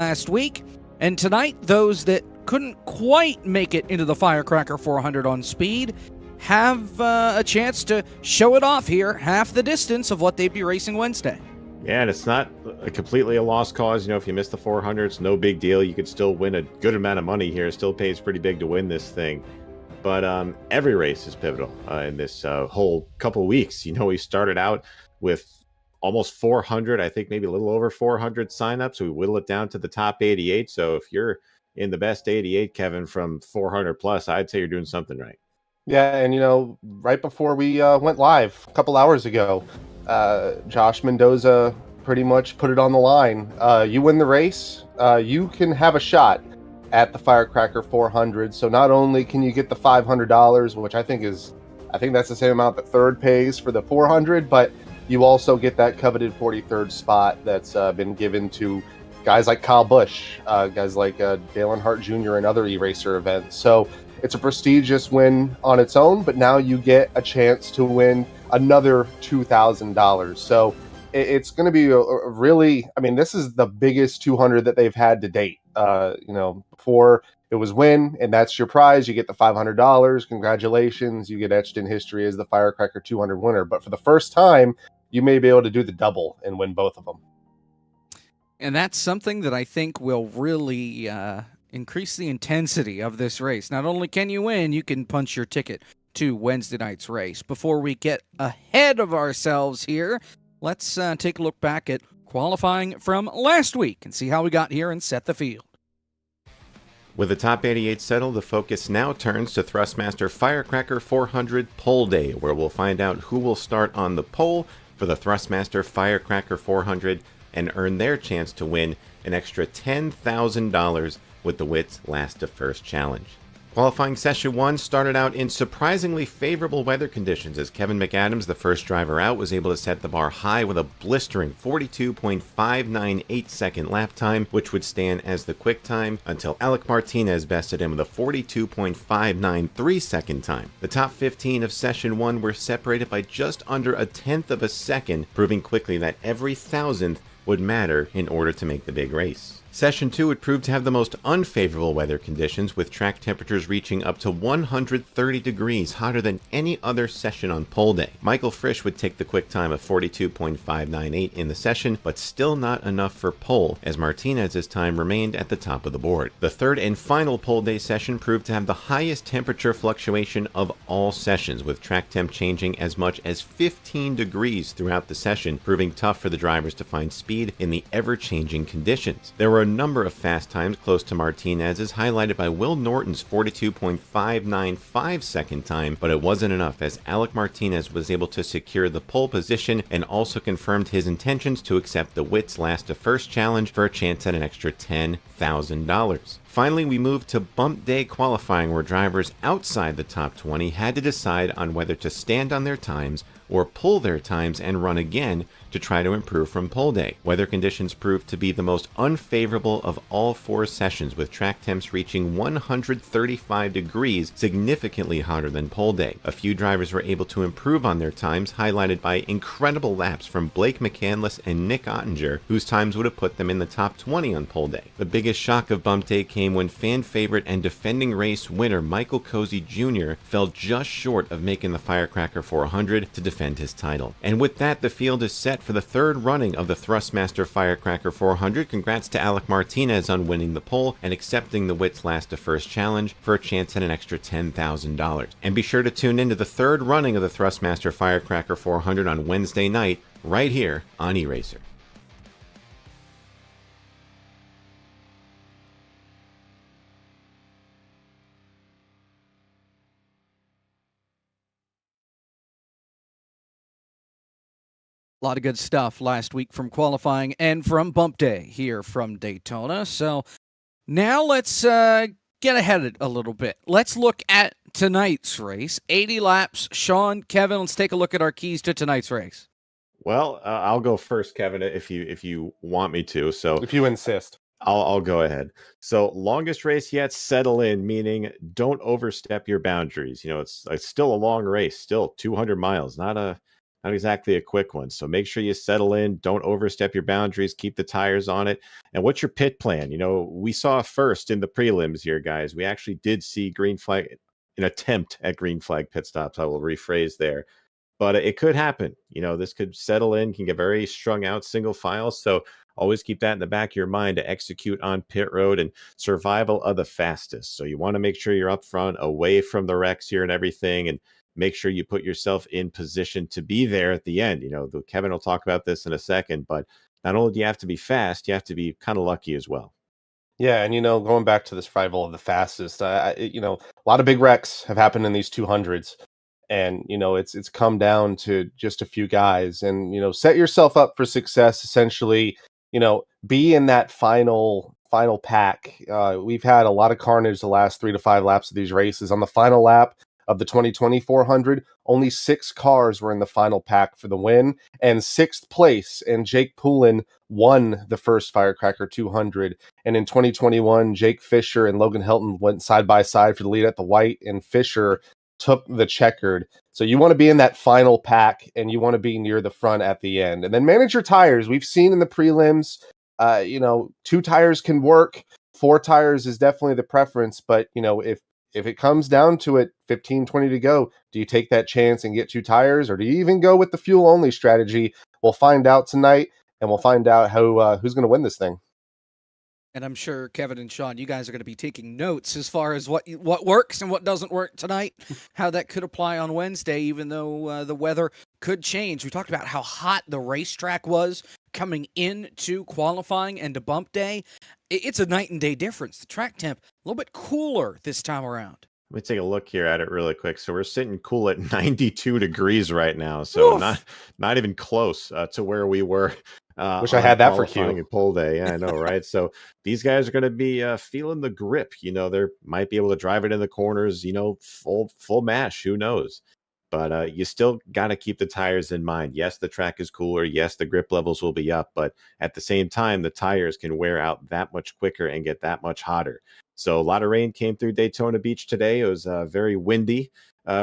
last week. And tonight, those that couldn't quite make it into the Firecracker 400 on speed have a chance to show it off here, half the distance of what they'd be racing Wednesday. Yeah, and it's not completely a lost cause. If you miss the 400, it's no big deal. You could still win a good amount of money here. It still pays pretty big to win this thing. But every race is pivotal in this whole couple of weeks. We started out with almost 400, I think maybe a little over 400 signups. We whittle it down to the top 88. So if you're in the best 88, Kevin, from 400 plus, I'd say you're doing something right. Yeah, and right before we went live a couple hours ago, Josh Mendoza pretty much put it on the line. You win the race, you can have a shot at the Firecracker 400. So not only can you get the $500, which I think that's the same amount that third pays for the 400, but you also get that coveted 43rd spot that's been given to guys like Kyle Busch, guys like Dale Earnhardt Jr. and other e-racer events. So it's a prestigious win on its own, but now you get a chance to win another $2,000. So it's going to be a really, this is the biggest 200 that they've had to date. Before it was win, and that's your prize. You get the $500. Congratulations. You get etched in history as the Firecracker 200 winner. But for the first time, you may be able to do the double and win both of them. And that's something that I think will really increase the intensity of this race. Not only can you win, you can punch your ticket to Wednesday night's race. Before we get ahead of ourselves here, let's take a look back at qualifying from last week and see how we got here and set the field. With the top 88 settled, the focus now turns to Thrustmaster Firecracker 400 Pole Day, where we'll find out who will start on the pole for the Thrustmaster Firecracker 400 and earn their chance to win an extra $10,000 with the WIT's Last to First Challenge. Qualifying Session 1 started out in surprisingly favorable weather conditions as Kevin McAdams, the first driver out, was able to set the bar high with a blistering 42.598 second lap time, which would stand as the quick time until Alec Martinez bested him with a 42.593 second time. The top 15 of Session 1 were separated by just under a tenth of a second, proving quickly that every thousandth would matter in order to make the big race. Session 2 would prove to have the most unfavorable weather conditions, with track temperatures reaching up to 130 degrees, hotter than any other session on pole day. Michael Frisch would take the quick time of 42.598 in the session, but still not enough for pole, as Martinez's time remained at the top of the board. The third and final pole day session proved to have the highest temperature fluctuation of all sessions, with track temp changing as much as 15 degrees throughout the session, proving tough for the drivers to find speed in the ever-changing conditions. There were a number of fast times close to Martinez's, highlighted by Will Norton's 42.595 second time, but it wasn't enough as Alec Martinez was able to secure the pole position and also confirmed his intentions to accept the WIT's Last to First Challenge for a chance at an extra $10,000. Finally, we moved to Bump Day qualifying, where drivers outside the top 20 had to decide on whether to stand on their times or pull their times and run again to try to improve from pole day. Weather conditions proved to be the most unfavorable of all four sessions, with track temps reaching 135 degrees, significantly hotter than pole day. A few drivers were able to improve on their times, highlighted by incredible laps from Blake McCandless and Nick Ottinger, whose times would have put them in the top 20 on pole day. The biggest shock of Bump Day came when fan favorite and defending race winner Michael Cozy Jr. fell just short of making the Firecracker 400 to defend his title. And with that, the field is set for the third running of the Thrustmaster Firecracker 400. Congrats to Alec Martinez on winning the pole and accepting the WIT's Last to First Challenge for a chance at an extra $10,000. And be sure to tune in to the third running of the Thrustmaster Firecracker 400 on Wednesday night, right here on eRacer. A lot of good stuff last week from qualifying and from Bump Day here from Daytona. So now let's get ahead a little bit. Let's look at tonight's race. 80 laps. Sean, Kevin, let's take a look at our keys to tonight's race. Well, I'll go first, Kevin, if you want me to. So if you insist. I'll go ahead. So longest race yet, settle in, meaning don't overstep your boundaries. It's still a long race, still 200 miles, not a not exactly a quick one. So make sure you settle in. Don't overstep your boundaries. Keep the tires on it. And what's your pit plan? We saw first in the prelims here, guys. We actually did see green flag, an attempt at green flag pit stops. I will rephrase there. But it could happen. This could settle in, can get very strung out single file. So always keep that in the back of your mind to execute on pit road, and survival of the fastest. So you want to make sure you're up front, away from the wrecks here and everything, and make sure you put yourself in position to be there at the end. Kevin will talk about this in a second, but not only do you have to be fast, you have to be kind of lucky as well. Yeah, and going back to the survival of the fastest, a lot of big wrecks have happened in these 200s, and it's come down to just a few guys, and set yourself up for success. Essentially, be in that final pack. We've had a lot of carnage the last 3 to 5 laps of these races. On the final lap of the 2020 400, only 6 cars were in the final pack for the win, and 6th place. And Jake Poulin won the first Firecracker 200. And in 2021, Jake Fisher and Logan Hilton went side by side for the lead at the white, and Fisher took the checkered. So you want to be in that final pack, and you want to be near the front at the end. And then manage your tires. We've seen in the prelims, 2 tires can work. 4 tires is definitely the preference. But, if it comes down to it, 15, 20 to go, do you take that chance and get 2 tires? Or do you even go with the fuel-only strategy? We'll find out tonight, and we'll find out who's going to win this thing. And I'm sure Kevin and Sean, you guys are going to be taking notes as far as what works and what doesn't work tonight, how that could apply on Wednesday, even though the weather could change. We talked about how hot the racetrack was coming into qualifying and to bump day. It's a night and day difference. The track temp, a little bit cooler this time around. Let me take a look here at it really quick. So we're sitting cool at 92 degrees right now. So not even close to where we were. Wish I had that for Q and pole day. Yeah, I know, right? So these guys are going to be feeling the grip. They might be able to drive it in the corners. Full mash. Who knows? But you still got to keep the tires in mind. Yes, the track is cooler. Yes, the grip levels will be up. But at the same time, the tires can wear out that much quicker and get that much hotter. So a lot of rain came through Daytona Beach today. It was very windy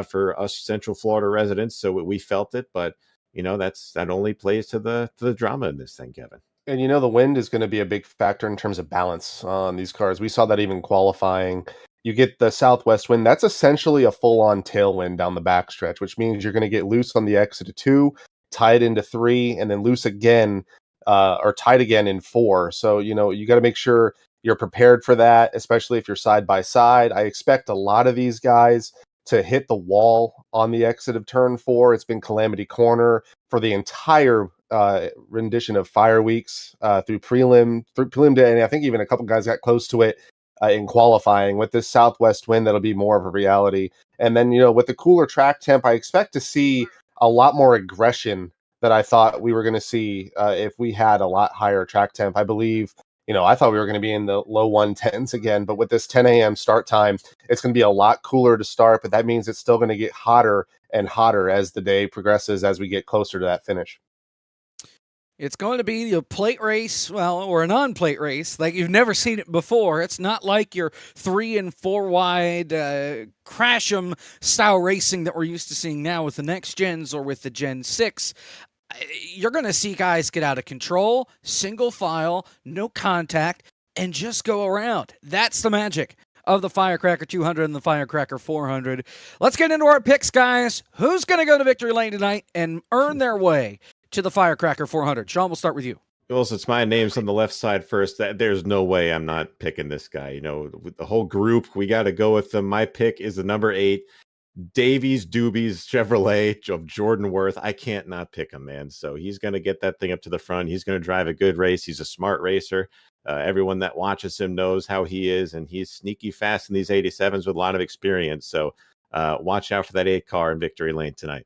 for us Central Florida residents, so we felt it. But that only plays to the drama in this thing, Kevin. And the wind is going to be a big factor in terms of balance on these cars. We saw that even qualifying. You get the southwest wind. That's essentially a full-on tailwind down the backstretch, which means you're going to get loose on the exit of 2, tied into 3, and then loose again, or tied again in 4. So, you got to make sure you're prepared for that, especially if you're side by side. I expect a lot of these guys to hit the wall on the exit of turn 4. It's been Calamity Corner for the entire rendition of Fire Weeks through prelim day, and I think even a couple guys got close to it in qualifying. With this southwest wind, that'll be more of a reality. And then, with the cooler track temp, I expect to see a lot more aggression that I thought we were going to see if we had a lot higher track temp. I believe, I thought we were going to be in the low 110s again, but with this 10 a.m. start time, it's going to be a lot cooler to start, but that means it's still going to get hotter and hotter as the day progresses, as we get closer to that finish. It's going to be a plate race, or a non-plate race, like you've never seen it before. It's not like your 3 and 4 wide crash 'em style racing that we're used to seeing now with the next gens or with the Gen 6. You're going to see guys get out of control, single file, no contact, and just go around. That's the magic of the Firecracker 200 and the Firecracker 400. Let's get into our picks, guys. Who's going to go to victory lane tonight and earn their way to the Firecracker 400? Sean, we'll start with you. Well, since my name's on the left side first, there's no way I'm not picking this guy. With the whole group, we got to go with them. My pick is the number 8. Davies Doobies Chevrolet of Jordan Worth. I can't not pick him, man. So he's going to get that thing up to the front. He's going to drive a good race. He's a smart racer. Everyone that watches him knows how he is, and he's sneaky fast in these 87s with a lot of experience. So watch out for that 8 car in victory lane tonight.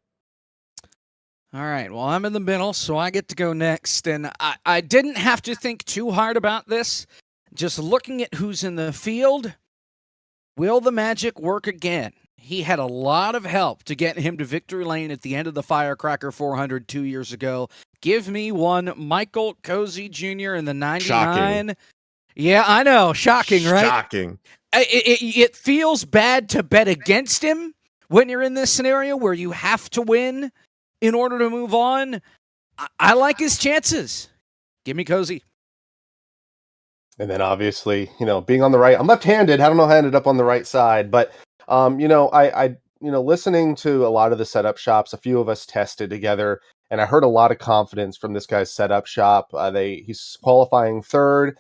All right, well, I'm in the middle, so I get to go next. And I didn't have to think too hard about this. Just looking at who's in the field, will the magic work again? He had a lot of help to get him to victory lane at the end of the Firecracker 400 2 years ago. Give me one Michael Cozy Jr. in the 99. Shocking. Yeah, I know. Shocking, right? Shocking. It feels bad to bet against him when you're in this scenario where you have to win. in order to move on. I like his chances. Give me Cozy. And then obviously, being on the right, I'm left-handed. I don't know how I ended up on the right side, but I listening to a lot of the setup shops, a few of us tested together, and I heard a lot of confidence from this guy's setup shop. He's qualifying third.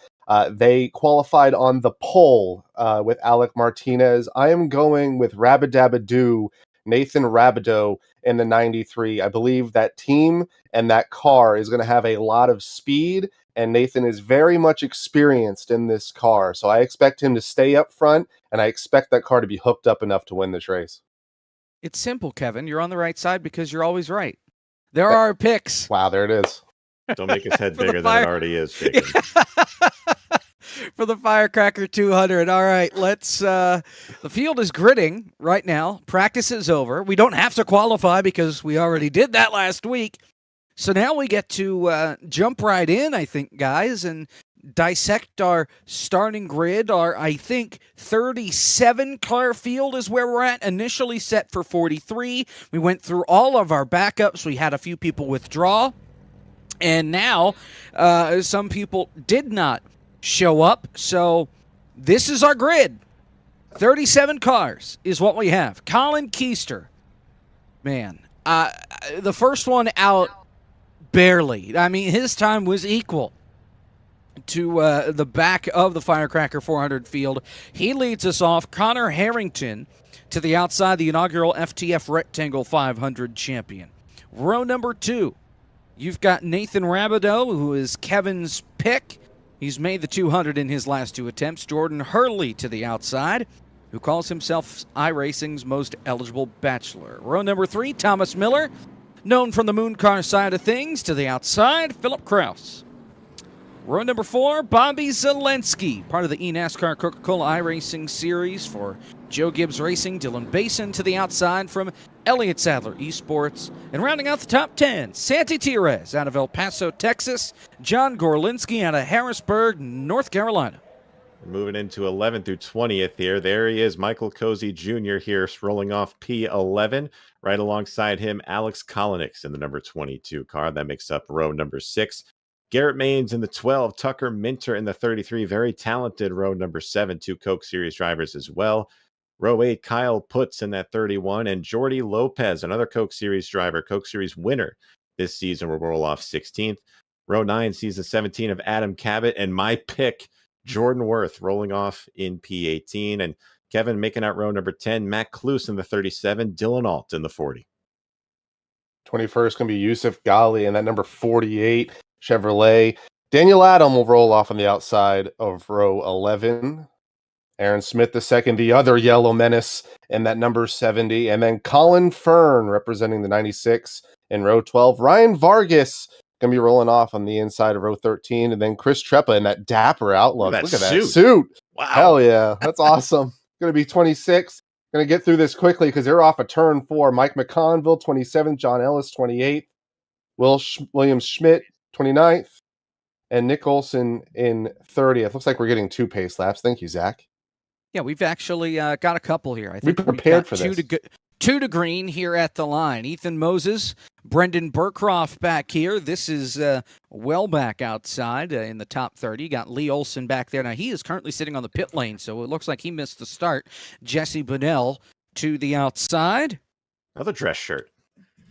They qualified on the pole with Alec Martinez. I am going with Rabadabadoo, Nathan Rabideau in the 93. I believe that team and that car is going to have a lot of speed, and Nathan is very much experienced in this car. So I expect him to stay up front, and I expect that car to be hooked up enough to win this race. It's simple, Kevin. You're on the right side because you're always right. There are our picks. Wow, there it is. Don't make his head bigger than it already is, Jacob. For the Firecracker 200. All right, let's the field is gridding right now. Practice is over. We don't have to qualify because we already did that last week. So now we get to jump right in, I think, guys, and dissect our starting grid. Our, I think, 37-car field is where we're at, initially set for 43. We went through all of our backups. We had a few people withdraw. And now some people did not show up. So this is our grid. 37 cars is what we have. Colin Keister. Man, the first one out barely. I mean, his time was equal to the back of the Firecracker 400 field. He leads us off. Connor Harrington to the outside, the inaugural FTF Rectangle 500 champion. Row number 2. You've got Nathan Rabideau, who is Kevin's pick. He's made the 200 in his last 2 attempts. Jordan Hurley to the outside, who calls himself iRacing's most eligible bachelor. Row number 3, Thomas Miller, known from the moon car side of things, to the outside, Philip Kraus. Row number 4, Bobby Zelensky, part of the eNASCAR Coca-Cola iRacing series for Joe Gibbs Racing. Dylan Basin to the outside from Elliott Sadler Esports. And rounding out the top 10, Santi Tires out of El Paso, Texas. John Gorlinski out of Harrisburg, North Carolina. Moving into 11th through 20th here. There he is, Michael Cozy Jr. here, rolling off P11. Right alongside him, Alex Kolinix in the number 22 car. That makes up row number 6. Garrett Maines in the 12, Tucker Minter in the 33. Very talented row number 7, 2 Coke Series drivers as well. Row 8, Kyle Putz in that 31. And Jordy Lopez, another Coke Series driver, Coke Series winner this season, will roll off 16th. Row 9 sees the 17 of Adam Cabot. And my pick, Jordan Worth, rolling off in P18. And Kevin making out row number 10, Matt Cluse in the 37, Dylan Alt in the 40. 21st going to be Yusuf Ghali in that number 48 Chevrolet. Daniel Adam will roll off on the outside of row 11. Aaron Smith II, the other yellow menace, in that number 70. And then Colin Fern representing the 96 in row 12. Ryan Vargas going to be rolling off on the inside of row 13. And then Chris Treppa in that dapper outlook. Look at that suit. Wow. Hell yeah. That's awesome. Going to be 26. Going to get through this quickly because they're off of turn 4. Mike McConville, 27th. John Ellis, 28th. William Schmidt, 29th. And Nick Olson in 30th. Looks like we're getting 2 pace laps. Thank you, Zach. Yeah, we've actually got a couple here. I think we prepared for this. 2 to green here at the line. Ethan Moses, Brendan Burkroff back here. This is well back outside in the top 30. You got Lee Olson back there. Now, he is currently sitting on the pit lane, so it looks like he missed the start. Jesse Bunnell to the outside. Another dress shirt.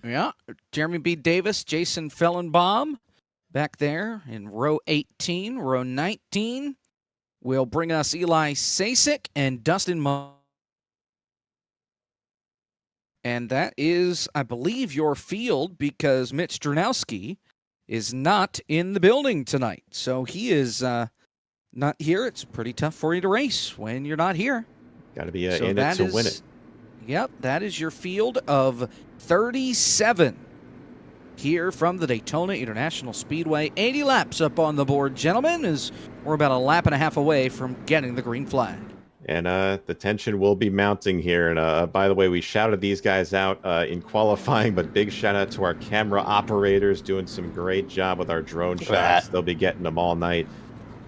Yeah. Jeremy B. Davis, Jason Fellenbaum back there in row 18. Row 19 will bring us Eli Sasek and Dustin And that is, I believe, your field because Mitch Dranowski is not in the building tonight. So he is not here. It's pretty tough for you to race when you're not here. Got to be in it to win it. Yep, that is your field of 37 here from the Daytona International Speedway. 80 laps up on the board, gentlemen, as we're about a lap and a half away from getting the green flag. And the tension will be mounting here. And by the way, we shouted these guys out in qualifying, but big shout out to our camera operators doing some great job with our drone shots. They'll be getting them all night.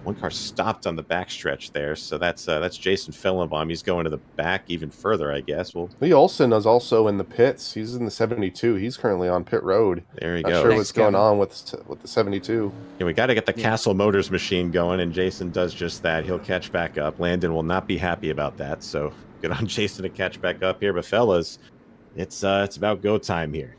One car stopped on the backstretch there, so that's Jason Fellenbaum. He's going to the back even further, I guess. Well, Lee Olson is also in the pits. He's in the 72. He's currently on pit road. there he Not goes. sure Thanks, what's going Kevin. on with the 72. Yeah, we got to get the Cassill Motors machine going, and Jason does just that. He'll catch back up. Landon will not be happy about that, so good on Jason to catch back up here. But fellas, it's about go time here.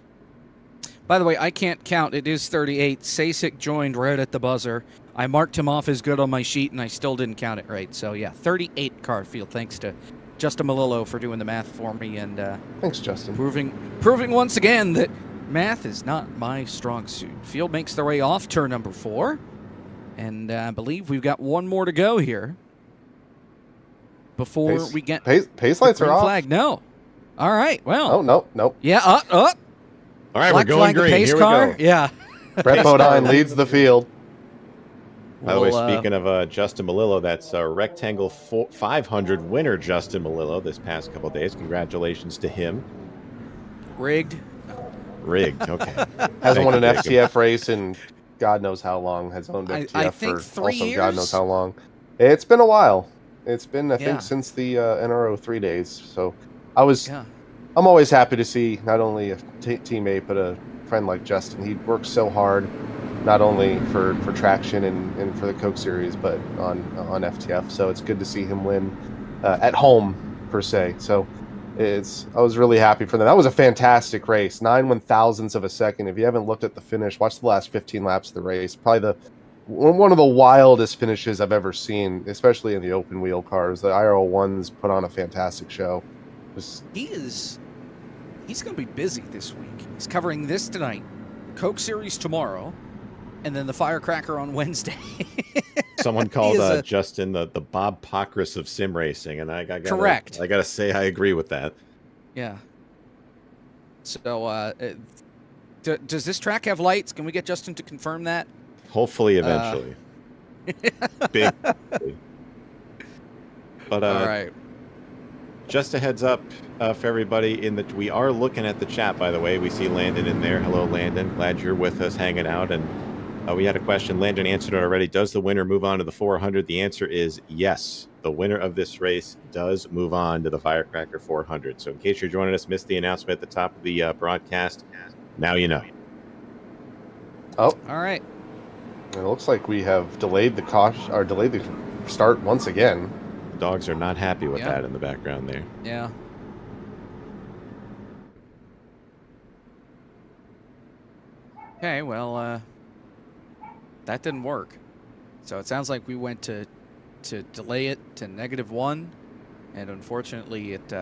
By the way, I can't count. It is 38. Sasek joined right at the buzzer. I marked him off as good on my sheet, and I still didn't count it right. So, yeah, 38 car field. Thanks to Justin Malillo for doing the math for me and Thanks, Justin. proving once again that math is not my strong suit. Field makes their way off turn number 4, and I believe we've got one more to go here before we get Pace lights the are green off. flag. No. All right. Well. Oh, no. Yeah. Up. All right, Black we're going flag, the green. pace Here car. we go. Yeah. Brett Bodine leads the field. By the way, We'll, speaking of Justin Malillo, that's Rectangle 500 winner Justin Malillo this past couple of days. Congratulations to him. rigged. Rigged, okay. Hasn't Thank won you, an Jacob. FTF race in God knows how long. Has owned FTF I think for 3 also years. God knows how long. It's been a while. It's been, I Yeah. think, since the NRO 3 days. So I'm Yeah. always happy to see not only a teammate, but a friend like Justin. He works so hard, not only for traction and for the Coke Series, but on FTF. So it's good to see him win at home, per se. So I was really happy for them. That was a fantastic race. 9 1,000ths of a second. If you haven't looked at the finish, watch the last 15 laps of the race. Probably one of the wildest finishes I've ever seen, especially in the open wheel cars. The IRL1s put on a fantastic show. He's going to be busy this week. He's covering this tonight, Coke Series tomorrow, and then the Firecracker on Wednesday. Someone called is a- Justin the Bob Pockrass of sim racing, and I got Correct. I gotta say I agree with that. Yeah. So, does this track have lights? Can we get Justin to confirm that? Hopefully, eventually. Big. But All right. just a heads up for everybody we are looking at the chat, by the way. We see Landon in there. Hello, Landon. Glad you're with us, hanging out. And we had a question. Landon answered it already. Does the winner move on to the 400? The answer is yes. The winner of this race does move on to the Firecracker 400. So in case you're joining us, missed the announcement at the top of the broadcast, now you know. Oh, All right. it looks like we have delayed the start once again. Dogs are not happy with Yeah. that in the background there. Yeah. Okay, well, that didn't work. So it sounds like we went to delay it to -1, and unfortunately it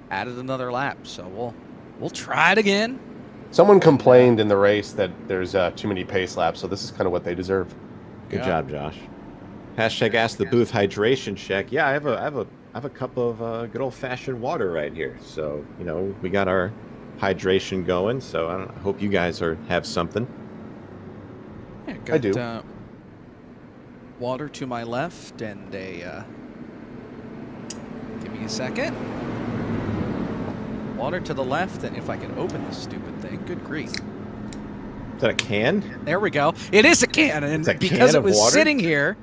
added another lap. So we'll try it again. Someone complained in the race that there's too many pace laps, so this is kind of what they deserve. Good Yeah. job, Josh. Hashtag ask the booth hydration check. Yeah, I have a cup of good old fashioned water right here. So we got our hydration going. So I hope you guys have something. Yeah, I do. Water to my left and a. Give me a second. Water to the left, and if I can open this stupid thing, good grief. Is that a can? There we go. It is a can, and It's a because can it of was water? sitting here,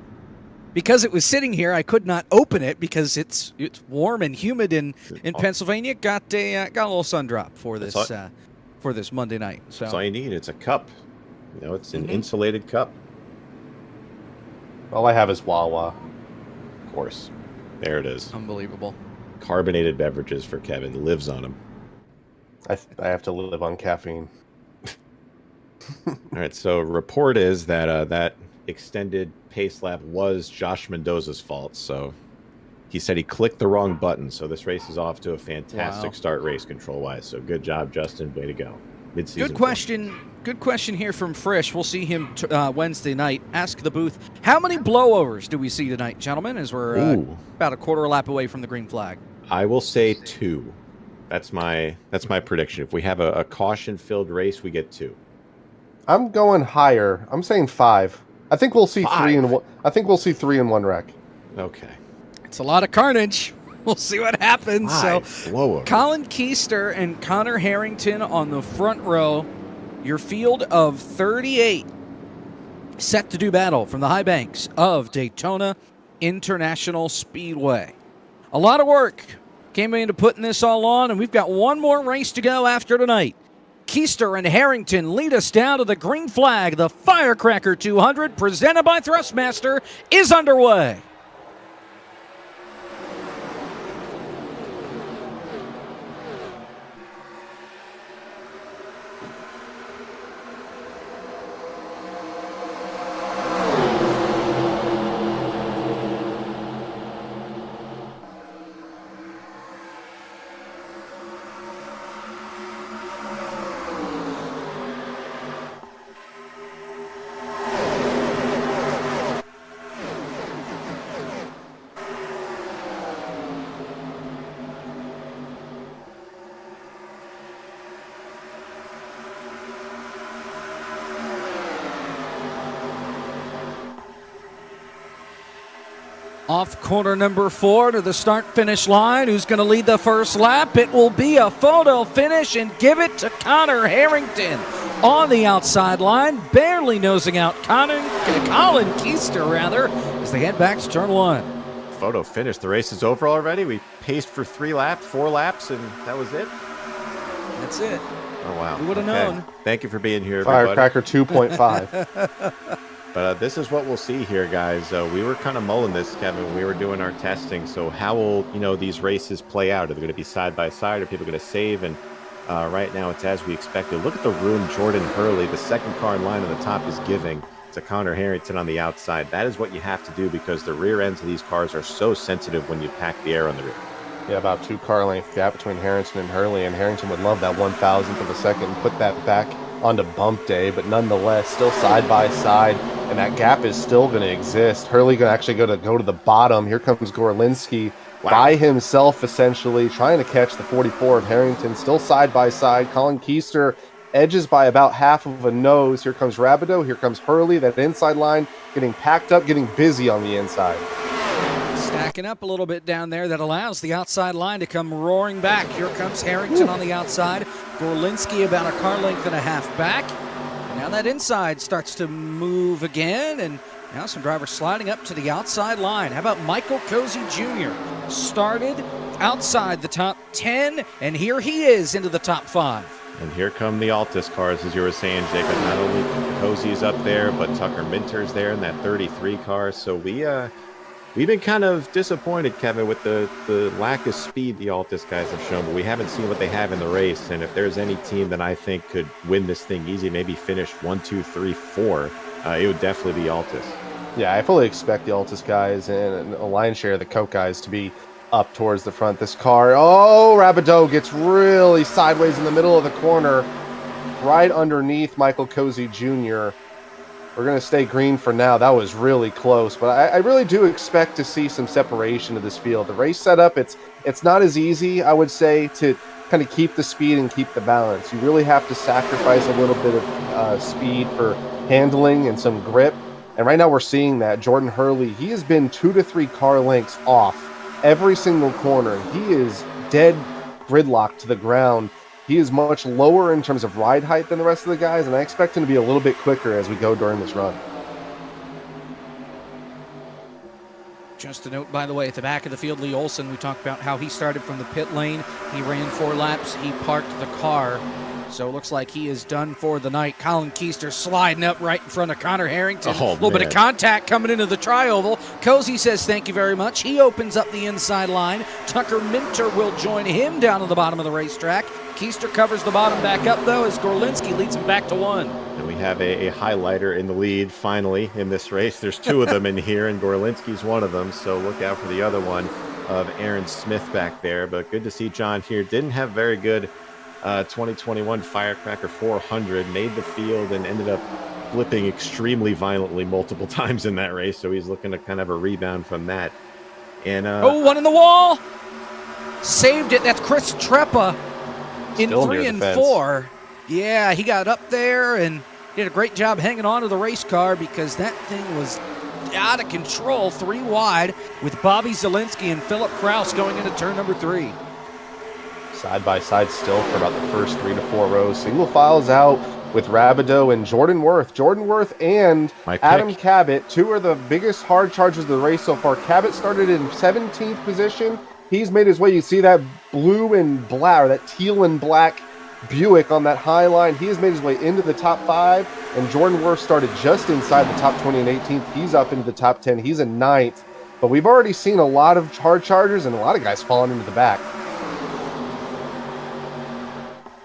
I could not open it because it's warm and humid in Pennsylvania. Got a little sun drop for this for this Monday night. So That's all you need. It's a cup. It's an Mhm. insulated cup. All I have is Wawa. Of course. There it is. unbelievable. Carbonated beverages for Kevin. Lives on them. I have to live on caffeine. All right. So report is that that extended pace lap was Josh Mendoza's fault. So he said he clicked the wrong button. So this race is off to a fantastic Wow. start race control wise. So good job, Justin. Way to go. Mid-season Good question. Good question here from Frisch. We'll see him Wednesday night. Ask the booth. How many blowovers do we see tonight, gentlemen? As we're Ooh. about a quarter lap away from the green flag. I will say 2. That's my prediction. If we have a caution-filled race, we get 2. I'm going higher. I'm saying 5. I think we'll see 3 and 1. I think we'll see 3 and 1 wreck. Okay. It's a lot of carnage. We'll see what happens. So, 5 blowover. Colin Keister and Connor Harrington on the front row. Your field of 38. set to do battle from the high banks of Daytona International Speedway. A lot of work came into putting this all on, and we've got one more race to go after tonight. Keister and Harrington lead us down to the green flag. The Firecracker 200, presented by Thrustmaster, is underway. Off corner number 4 to the start-finish line. Who's going to lead the first lap? It will be a photo finish and give it to Connor Harrington on the outside line, barely nosing out Colin Keister, as they head back to turn 1. Photo finish. The race is over already. We paced for 4 laps, and that was it. That's it. Oh, wow. You would have known. Thank you for being here, everybody. Firecracker 2.5. But this is what we'll see here, guys. We were kind of mulling this, Kevin, when we were doing our testing. So how will, these races play out? Are they going to be side by side? Are people going to save? And right now it's as we expected. Look at the room Jordan Hurley, the second car in line on the top, is giving to Connor Harrington on the outside. That is what you have to do because the rear ends of these cars are so sensitive when you pack the air on the rear. Yeah, about 2 car length gap between Harrington and Hurley, and Harrington would love that 1,000th of a second and put that back onto bump day, but nonetheless, still side by side, and that gap is still going to exist. Hurley going to actually go to the bottom. Here comes Gorlinski by himself, essentially, trying to catch the 44 of Harrington, still side by side. Colin Keister edges by about half of a nose. Here comes Rabideau. Here comes Hurley. That inside line getting packed up, getting busy on the inside. Stacking up a little bit down there. That allows the outside line to come roaring back. Here comes Harrington on the outside. Gorlinski about a car length and a half back. And now that inside starts to move again, and now some drivers sliding up to the outside line. How about Michael Cozy Jr.? Started outside the top 10, and here he is into the top 5. And here come the Altus cars, as you were saying, Jacob. Not only Cozy's up there, but Tucker Minter's there in that 33 car. So we've been kind of disappointed, Kevin, with the lack of speed the Altus guys have shown, but we haven't seen what they have in the race. And if there's any team that I think could win this thing easy, maybe finish 1, 2, 3, 4, it would definitely be Altus. Yeah, I fully expect the Altus guys and a lion's share of the Coke guys to be up towards the front. This car, Rabideau gets really sideways in the middle of the corner, right underneath Michael Cozy Jr. We're going to stay green for now. That was really close, but I really do expect to see some separation of this field. The race setup, it's not as easy, I would say, to kind of keep the speed and keep the balance. You really have to sacrifice a little bit of speed for handling and some grip. And right now we're seeing that. Jordan Hurley, he has been 2 to 3 car lengths off every single corner. He is dead gridlocked to the ground. He is much lower in terms of ride height than the rest of the guys, and I expect him to be a little bit quicker as we go during this run. Just a note, by the way, at the back of the field, Lee Olson, we talked about how he started from the pit lane. He ran 4 laps. He parked the car. So it looks like he is done for the night. Colin Keister sliding up right in front of Connor Harrington. A little bit of contact coming into the tri-oval. Cozy says thank you very much. He opens up the inside line. Tucker Minter will join him down at the bottom of the racetrack. Keister covers the bottom back up, though, as Gorlinski leads him back to 1. And we have a highlighter in the lead, finally, in this race. There's 2 of them in here, and Gorlinski's one of them, so look out for the other one of Aaron Smith back there. But good to see John here. Didn't have very good 2021 Firecracker 400, made the field and ended up flipping extremely violently multiple times in that race, so he's looking to kind of a rebound from that. And one in the wall! Saved it. That's Chris Treppa in 3 and 4. Yeah, he got up there and did a great job hanging on to the race car because that thing was out of control, 3 wide, with Bobby Zielinski and Philip Kraus going into turn number 3. Side by side still for about the first 3 to 4 rows. Single files out. with Rabideau and Jordan Worth. Jordan Worth and My Adam pick. Cabot, two are the biggest hard chargers of the race so far. Cabot started in 17th position. He's made his way. You see that blue and black, or that teal and black Buick on that high line. He has made his way into the top 5, and Jordan Worth started just inside the top 20 and 18th. He's up into the top 10. He's in 9th. But we've already seen a lot of hard chargers and a lot of guys falling into the back.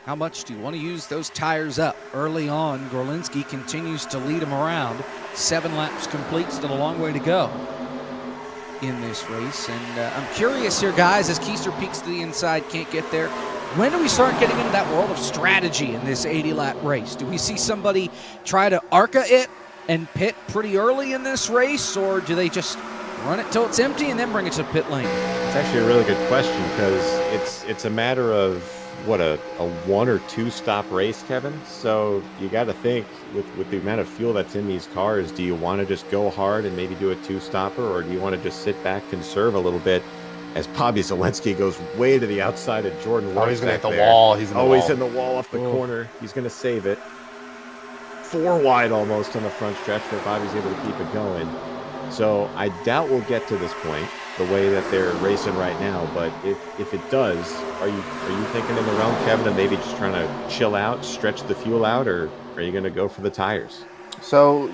How much do you want to use those tires up? Early on, Gorlinski continues to lead him around. 7 laps complete, still a long way to go in this race. And I'm curious here, guys, as Keister peeks to the inside, can't get there. When do we start getting into that world of strategy in this 80-lap race? Do we see somebody try to ARCA it and pit pretty early in this race, or do they just run it till it's empty and then bring it to pit lane? It's actually a really good question, because it's a matter of what, a 1 or 2 stop race, Kevin. So you got to think with the amount of fuel that's in these cars, do you want to just go hard and maybe do a 2-stopper, or do you want to just sit back, conserve a little bit, as Bobby Zelensky goes way to the outside of Jordan Worth. Oh, he's going to hit the there. wall. He's in the wall. He's in the wall off the corner. He's going to save it. 4 wide almost on the front stretch, but Bobby's able to keep it going. So I doubt we'll get to this point the way that they're racing right now. But if it does, are you thinking in the realm, Kevin, of maybe just trying to chill out, stretch the fuel out, or are you going to go for the tires? So,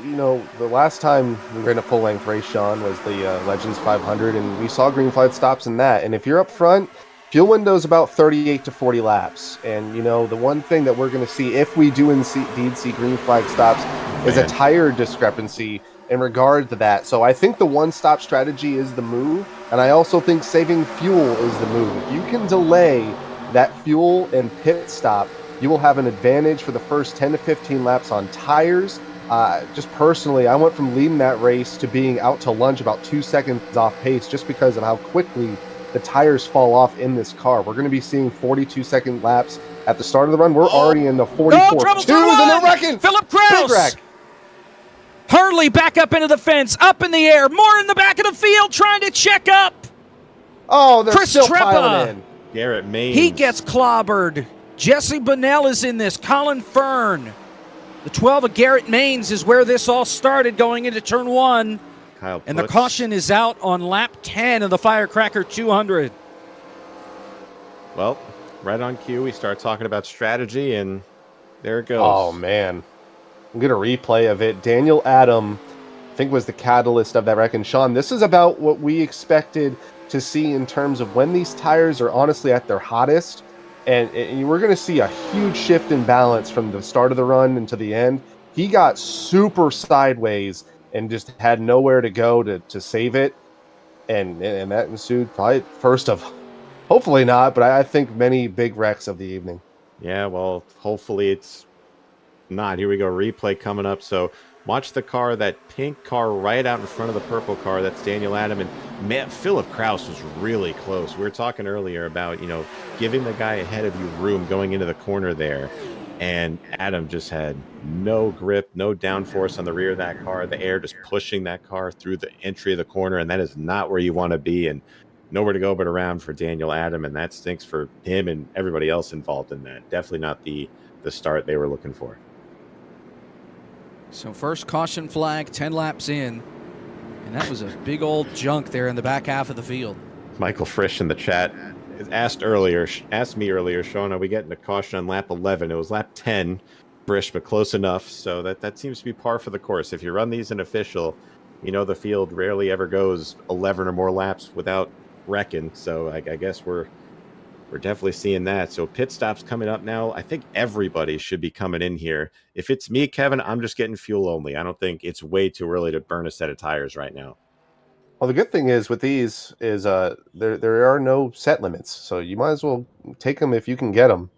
the last time we ran a full-length race, Sean, was the Legends 500, and we saw green flag stops in that. And if you're up front, fuel window is about 38 to 40 laps. And, the one thing that we're going to see, if we do indeed see green flag stops, is a tire discrepancy in regard to that. So I think the one-stop strategy is the move, and I also think saving fuel is the move. If you can delay that fuel and pit stop, you will have an advantage for the first 10 to 15 laps on tires. Just personally, I went from leading that race to being out to lunch about 2 seconds off pace just because of how quickly the tires fall off in this car. We're going to be seeing 42-second laps at the start of the run. We're already in the 44. Trouble, Twos, and they're wrecking. Philip Kraus. Hurley back up into the fence, up in the air, more in the back of the field, trying to check up. Oh, they're Chris still Treppa. piling in. Garrett Maines. He gets clobbered. Jesse Bonnell is in this. Colin Fern. The 12 of Garrett Maines is where this all started going into turn 1. Kyle And the Putz. caution is out on lap 10 of the Firecracker 200. Well, right on cue, we start talking about strategy, and there it goes. Oh, man. I'm going to replay of it. Daniel Adam, I think, was the catalyst of that wreck. And Sean, this is about what we expected to see in terms of when these tires are honestly at their hottest. And we're going to see a huge shift in balance from the start of the run into the end. He got super sideways and just had nowhere to go to save it. And that ensued probably first of, hopefully not, but I think many big wrecks of the evening. Yeah, well, hopefully it's not. Here we go, replay coming up. So watch the car, that pink car right out in front of the purple car. That's Daniel Adam. And man, Philip Kraus was really close. We were talking earlier about, giving the guy ahead of you room going into the corner there. And Adam just had no grip, no downforce on the rear of that car. The air just pushing that car through the entry of the corner. And that is not where you want to be. And nowhere to go but around for Daniel Adam. And that stinks for him and everybody else involved in that. Definitely not the start they were looking for. So first caution flag, 10 laps in. And that was a big old junk there in the back half of the field. Michael Frisch in the chat asked me earlier, Sean, are we getting a caution on lap 11? It was lap 10, Frisch, but close enough. So that seems to be par for the course. If you run these in official, the field rarely ever goes 11 or more laps without wrecking. So I guess we're definitely seeing that. So pit stops coming up now. I think everybody should be coming in here. If it's me, Kevin, I'm just getting fuel only. I don't think it's way too early to burn a set of tires right now. Well, the good thing is with these is there are no set limits, so you might as well take them if you can get them.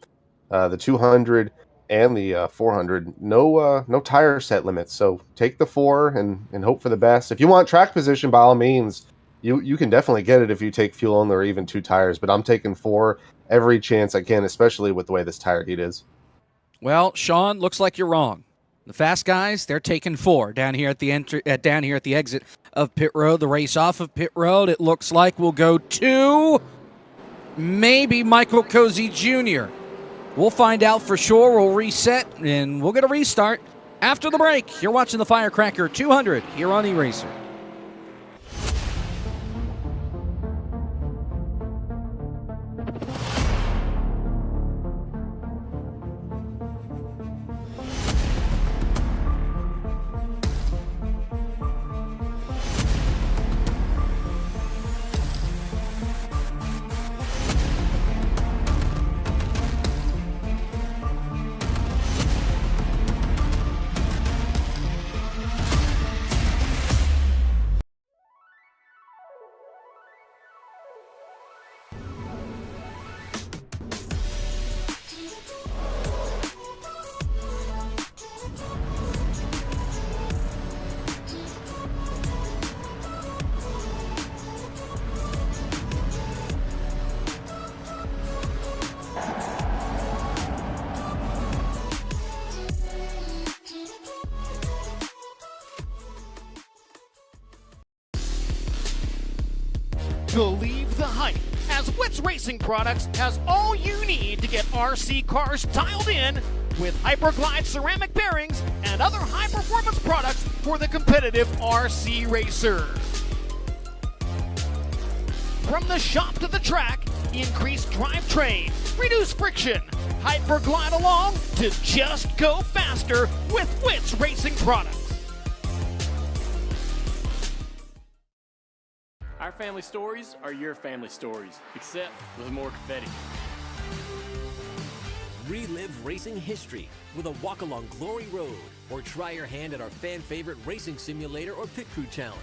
The 200 and the 400, no tire set limits. So take the 4 and hope for the best. If you want track position, by all means, you can definitely get it if you take fuel only or even 2 tires. But I'm taking 4 every chance I can, especially with the way this tire heat is. Well, Sean, looks like you're wrong. The fast guys, they're taking 4 down here at the exit of pit road. The race off of pit road, it looks like we'll go to maybe Michael Cozy Jr. We'll find out for sure. We'll reset, and we'll get a restart after the break. You're watching the Firecracker 200 here on eRacer. Believe the hype, as Wits Racing Products has all you need to get RC cars dialed in with Hyperglide ceramic bearings and other high-performance products for the competitive RC racer. From the shop to the track, increase drivetrain, reduce friction, Hyperglide along to just go faster with Wits Racing Products. Our family stories are your family stories, except with more confetti. Relive racing history with a walk along Glory Road, or try your hand at our fan favorite racing simulator or pit crew challenge.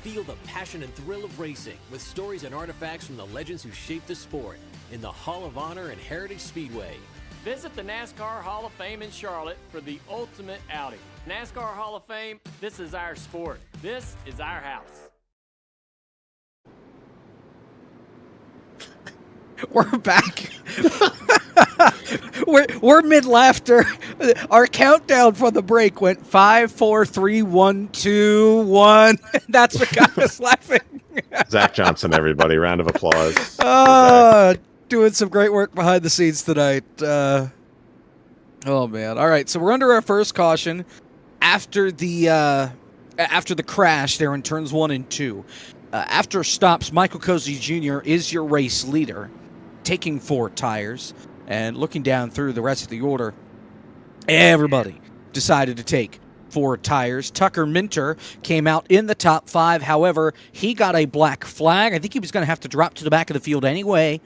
Feel the passion and thrill of racing with stories and artifacts from the legends who shaped the sport in the Hall of Honor and Heritage Speedway. Visit the NASCAR Hall of Fame in Charlotte for the ultimate outing. NASCAR Hall of Fame, this is our sport. This is our house. We're back. we're mid-laughter. Our countdown for the break went 5, 4, 3, 2, 1. That's what got us laughing. Zach Johnson, everybody. Round of applause. Doing some great work behind the scenes tonight. Oh, man. All right, so we're under our first caution after the crash there in turns 1 and 2. After stops, Michael Cozy Jr. is your race leader, taking 4 tires, and looking down through the rest of the order, everybody decided to take 4 tires. Tucker Minter came out in the top 5. However, he got a black flag. I think he was going to have to drop to the back of the field anyway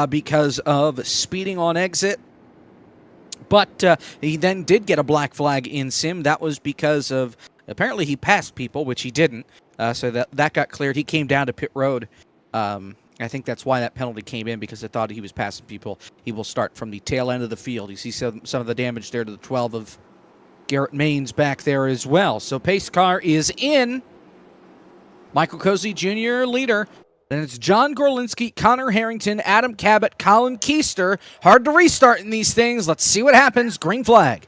because of speeding on exit. But he then did get a black flag in sim. That was because of, apparently he passed people, which he didn't. So that got cleared. He came down to pit road. I think that's why that penalty came in, because they thought he was passing people. He will start from the tail end of the field. You see some of the damage there to the 12 of Garrett Maines back there as well. So pace car is in. Michael Cozy Jr. leader. Then it's John Gorlinski, Connor Harrington, Adam Cabot, Colin Keister. Hard to restart in these things. Let's see what happens. Green flag.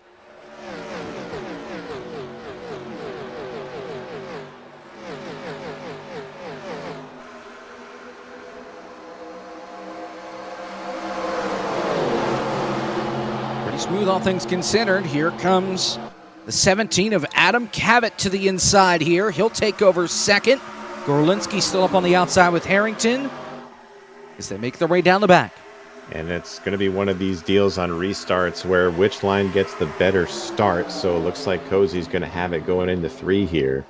Smooth, all things considered. Here comes the 17 of Adam Cabot to the inside here. He'll take over second. Gorlinski still up on the outside with Harrington as they make their way down the back. And it's going to be one of these deals on restarts where which line gets the better start. So it looks like Cozy's going to have it going into 3 here.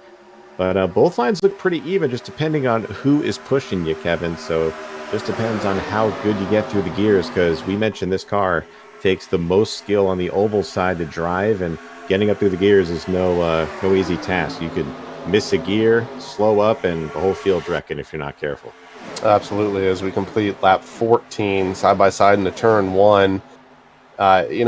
But both lines look pretty even, just depending on who is pushing you, Kevin. So just depends on how good you get through the gears, because we mentioned this car takes the most skill on the oval side to drive, and getting up through the gears is no easy task. You could miss a gear, slow up, and the whole field wrecking if you're not careful. Absolutely. As we complete lap 14 side by side into turn 1, we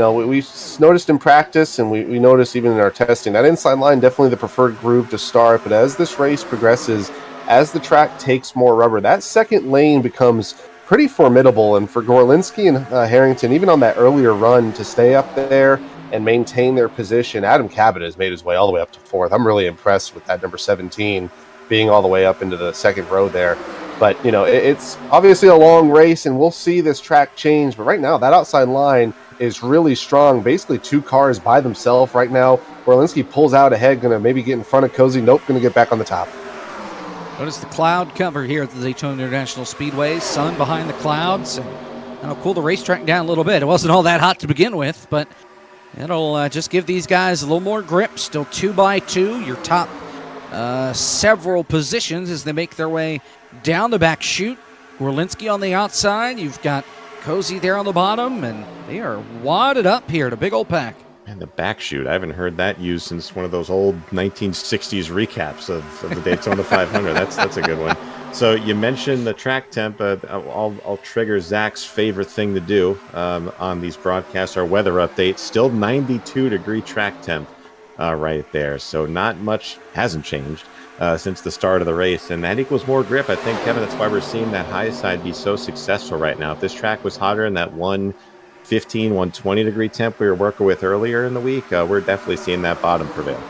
noticed in practice, and we noticed even in our testing, that inside line definitely the preferred groove to start. But as this race progresses, as the track takes more rubber, that second lane becomes pretty formidable. And for Gorlinski and Harrington, even on that earlier run, to stay up there and maintain their position. Adam Cabot has made his way all the way up to 4th. I'm really impressed with that number 17 being all the way up into the second row there. But, it's obviously a long race, and we'll see this track change. But right now, that outside line is really strong. Basically, 2 cars by themselves right now. Gorlinski pulls out ahead, going to maybe get in front of Cozy. Nope, going to get back on the top. Notice the cloud cover here at the Daytona International Speedway. Sun behind the clouds. And that'll cool the racetrack down a little bit. It wasn't all that hot to begin with, but it'll just give these guys a little more grip. Still 2x2. Your top several positions as they make their way down the back chute. Gorlinski on the outside. You've got Cozy there on the bottom, and they are wadded up here to big old pack. And the back chute, I haven't heard that used since one of those old 1960s recaps of the Daytona 500. That's a good one. So you mentioned the track temp. I'll trigger Zach's favorite thing to do on these broadcasts, our weather update. Still 92-degree track temp right there. So not much hasn't changed since the start of the race. And that equals more grip. I think, Kevin, that's why we're seeing that high side be so successful right now. If this track was hotter in that 115, 120-degree temp we were working with earlier in the week, we're definitely seeing that bottom prevail.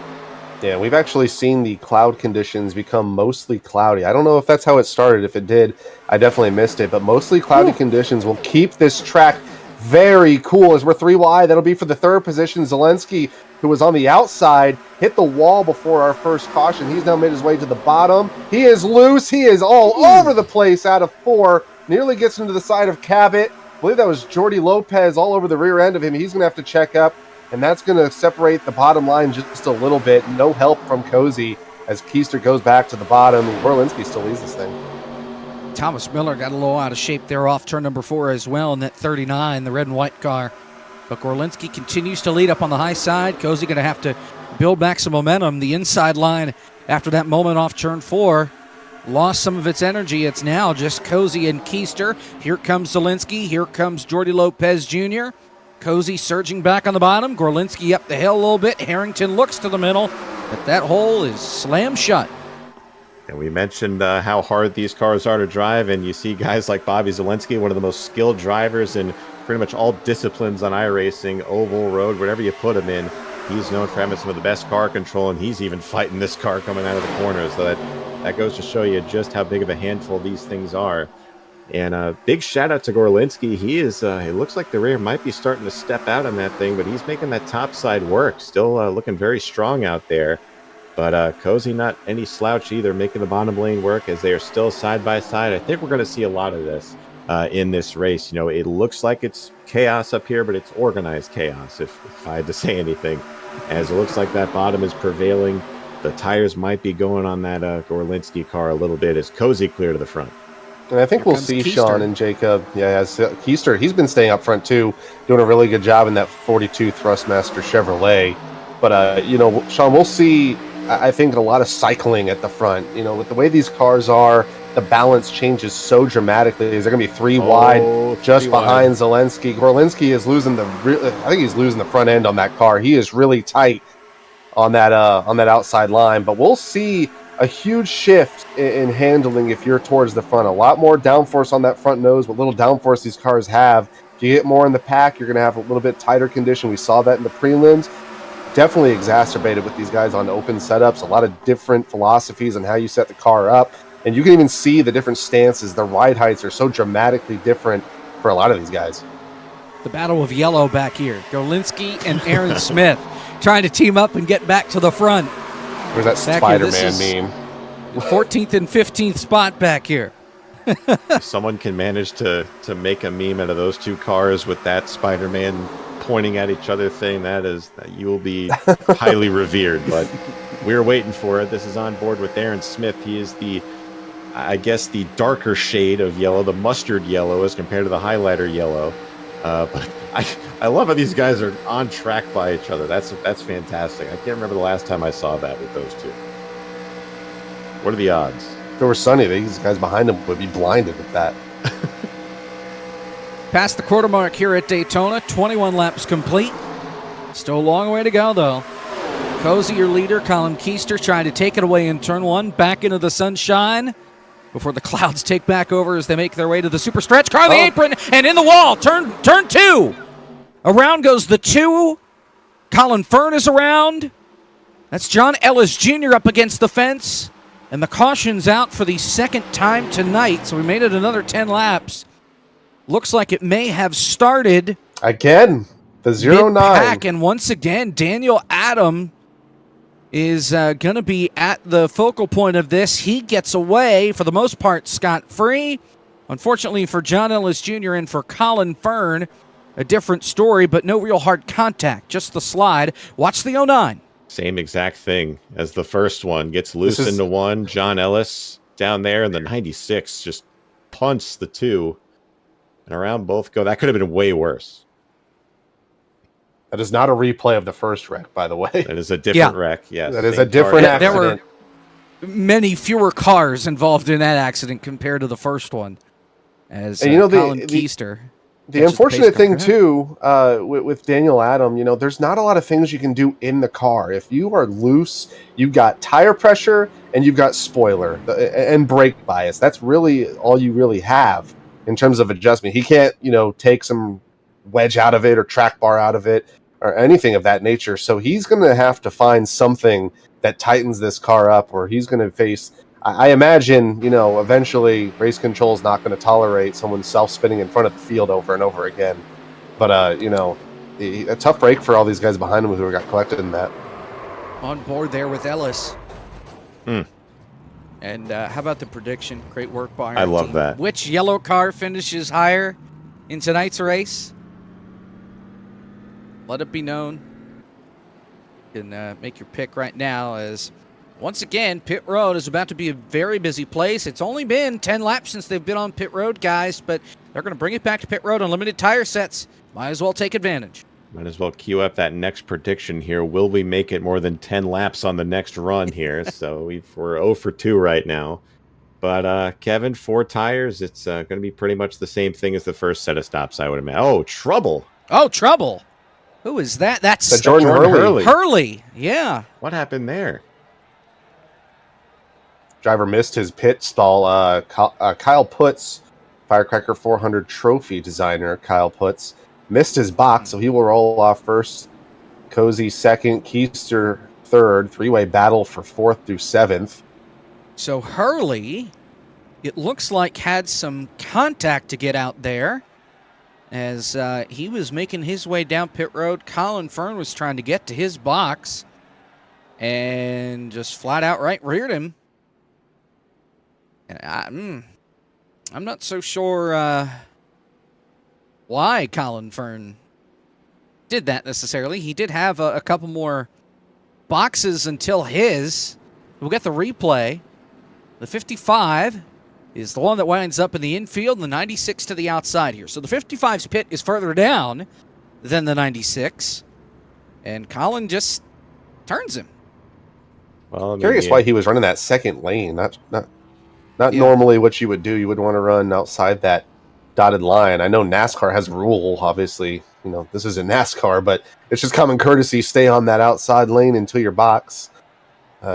Yeah, we've actually seen the cloud conditions become mostly cloudy. I don't know if that's how it started. If it did, I definitely missed it. But mostly cloudy conditions will keep this track very cool. As we're 3 wide, that'll be for the 3rd position. Zelensky, who was on the outside, hit the wall before our first caution. He's now made his way to the bottom. He is loose. He is all over the place out of 4. Nearly gets into the side of Cabot. I believe that was Jordi Lopez all over the rear end of him. He's going to have to check up, and that's going to separate the bottom line just a little bit. No help from Cozy as Keister goes back to the bottom. Gorlinski still leads this thing. Thomas Miller got a little out of shape there off turn number 4 as well in that 39, the red and white car. But Gorlinski continues to lead up on the high side. Cozy going to have to build back some momentum. The inside line after that moment off turn 4 lost some of its energy. It's now just Cozy and Keister. Here comes Zelensky. Here comes Jordi Lopez Jr. Cozy surging back on the bottom. Gorlinski up the hill a little bit. Harrington looks to the middle, but that hole is slammed shut. And we mentioned how hard these cars are to drive, and you see guys like Bobby Zelensky, one of the most skilled drivers in pretty much all disciplines on iRacing, oval, road, whatever you put him in. He's known for having some of the best car control, and he's even fighting this car coming out of the corner. So that goes to show you just how big of a handful these things are. And a big shout out to Gorlinski. He is, it looks like the rear might be starting to step out on that thing, but he's making that top side work. Still looking very strong out there. But Cozy not any slouch either, making the bottom lane work as they are still side by side. I think we're going to see a lot of this in this race. You know, it looks like it's chaos up here, but it's organized chaos, if I had to say anything, as it looks like that bottom is prevailing. The tires might be going on that Gorlinski car a little bit as Cozy clear to the front. And I think we'll see Keister. Sean and Jacob. Yeah, as Keister, he's been staying up front too, doing a really good job in that 42 Thrustmaster Chevrolet. But, you know, Sean, we'll see, I think, a lot of cycling at the front. You know, with the way these cars are, the balance changes so dramatically. They're going to be 3 wide, just behind Zelensky. Gorlinski is losing I think he's losing the front end on that car. He is really tight on that outside line. But we'll see a huge shift in handling if you're towards the front. A lot more downforce on that front nose, what little downforce these cars have. If you get more in the pack, you're going to have a little bit tighter condition. We saw that in the prelims. Definitely exacerbated with these guys on open setups. A lot of different philosophies on how you set the car up. And you can even see the different stances. The ride heights are so dramatically different for a lot of these guys. The battle of yellow back here. Gorlinski and Aaron Smith trying to team up and get back to the front. Where's that Spider-Man meme? The 14th and 15th spot back here. If someone can manage to make a meme out of those two cars with that Spider-Man pointing at each other thing, you will be highly revered. But we're waiting for it. This is on board with Aaron Smith. He is the darker shade of yellow, the mustard yellow as compared to the highlighter yellow. But I love how these guys are on track by each other. That's fantastic. I can't remember the last time I saw that with those two. What are the odds? If it were sunny, these guys behind them would be blinded with that. Past the quarter mark here at Daytona, 21 laps complete. Still a long way to go, though. Cozy, your leader, Colin Keister, trying to take it away in turn 1, back into the sunshine before the clouds take back over as they make their way to the super stretch. Car on the apron and in the wall. Turn 2. Around goes the 2. Colin Fern is around. That's John Ellis Jr. up against the fence. And the caution's out for the second time tonight, so we made it another 10 laps. Looks like it may have started Again, the 0-9. mid-pack, and once again, Daniel Adam is going to be at the focal point of this. He gets away, for the most part, scot-free. Unfortunately for John Ellis Jr. and for Colin Fern, a different story, but no real hard contact, just the slide. Watch the 09. Same exact thing as the first one. Gets loose into one. John Ellis down there, and the 96 just punts the two. And around both go. That could have been way worse. That is not a replay of the first wreck, by the way. That is a different wreck, yes. That is a different accident. There were many fewer cars involved in that accident compared to the first one. As and Colin Keister. The unfortunate thing, too, with Daniel Adam, there's not a lot of things you can do in the car. If you are loose, you've got tire pressure and you've got spoiler and brake bias. That's really all you really have in terms of adjustment. He can't, take some wedge out of it or track bar out of it or anything of that nature. So he's going to have to find something that tightens this car up, or he's going to face... I imagine, eventually race control is not going to tolerate someone self-spinning in front of the field over and over again. But, a tough break for all these guys behind him who got collected in that. On board there with Ellis. Hmm. And how about the prediction? Great work by our I love team. that. Which yellow car finishes higher in tonight's race? Let it be known. You can make your pick right now, as once again, pit road is about to be a very busy place. It's only been 10 laps since they've been on pit road, guys, but they're going to bring it back to pit road on limited tire sets. Might as well take advantage. Might as well queue up that next prediction here. Will we make it more than 10 laps on the next run here? So we're 0 for 2 right now. But Kevin, 4 tires. It's going to be pretty much the same thing as the first set of stops, I would imagine. Oh, trouble. Oh, trouble. Who is that? That's Jordan Hurley. Hurley, yeah. What happened there? Driver missed his pit stall. Kyle Putz, Firecracker 400 trophy designer, Kyle Putz, missed his box, so he will roll off first. Cozy second, Keister third. Three-way battle for 4th through 7th. So Hurley, it looks like, had some contact to get out there as he was making his way down pit road. Colin Fern was trying to get to his box and just flat out reared him. And I'm not so sure why Colin Fern did that necessarily. He did have a couple more boxes until his. We'll get the replay. The 55 is the one that winds up in the infield, and the 96 to the outside here. So the 55's pit is further down than the 96, and Colin just turns him. Well, I mean, Curious why he was running that second lane. Not normally what you would do. You would want to run outside that dotted line. I know NASCAR has a rule, obviously. This isn't NASCAR, but it's just common courtesy. Stay on that outside lane until your box.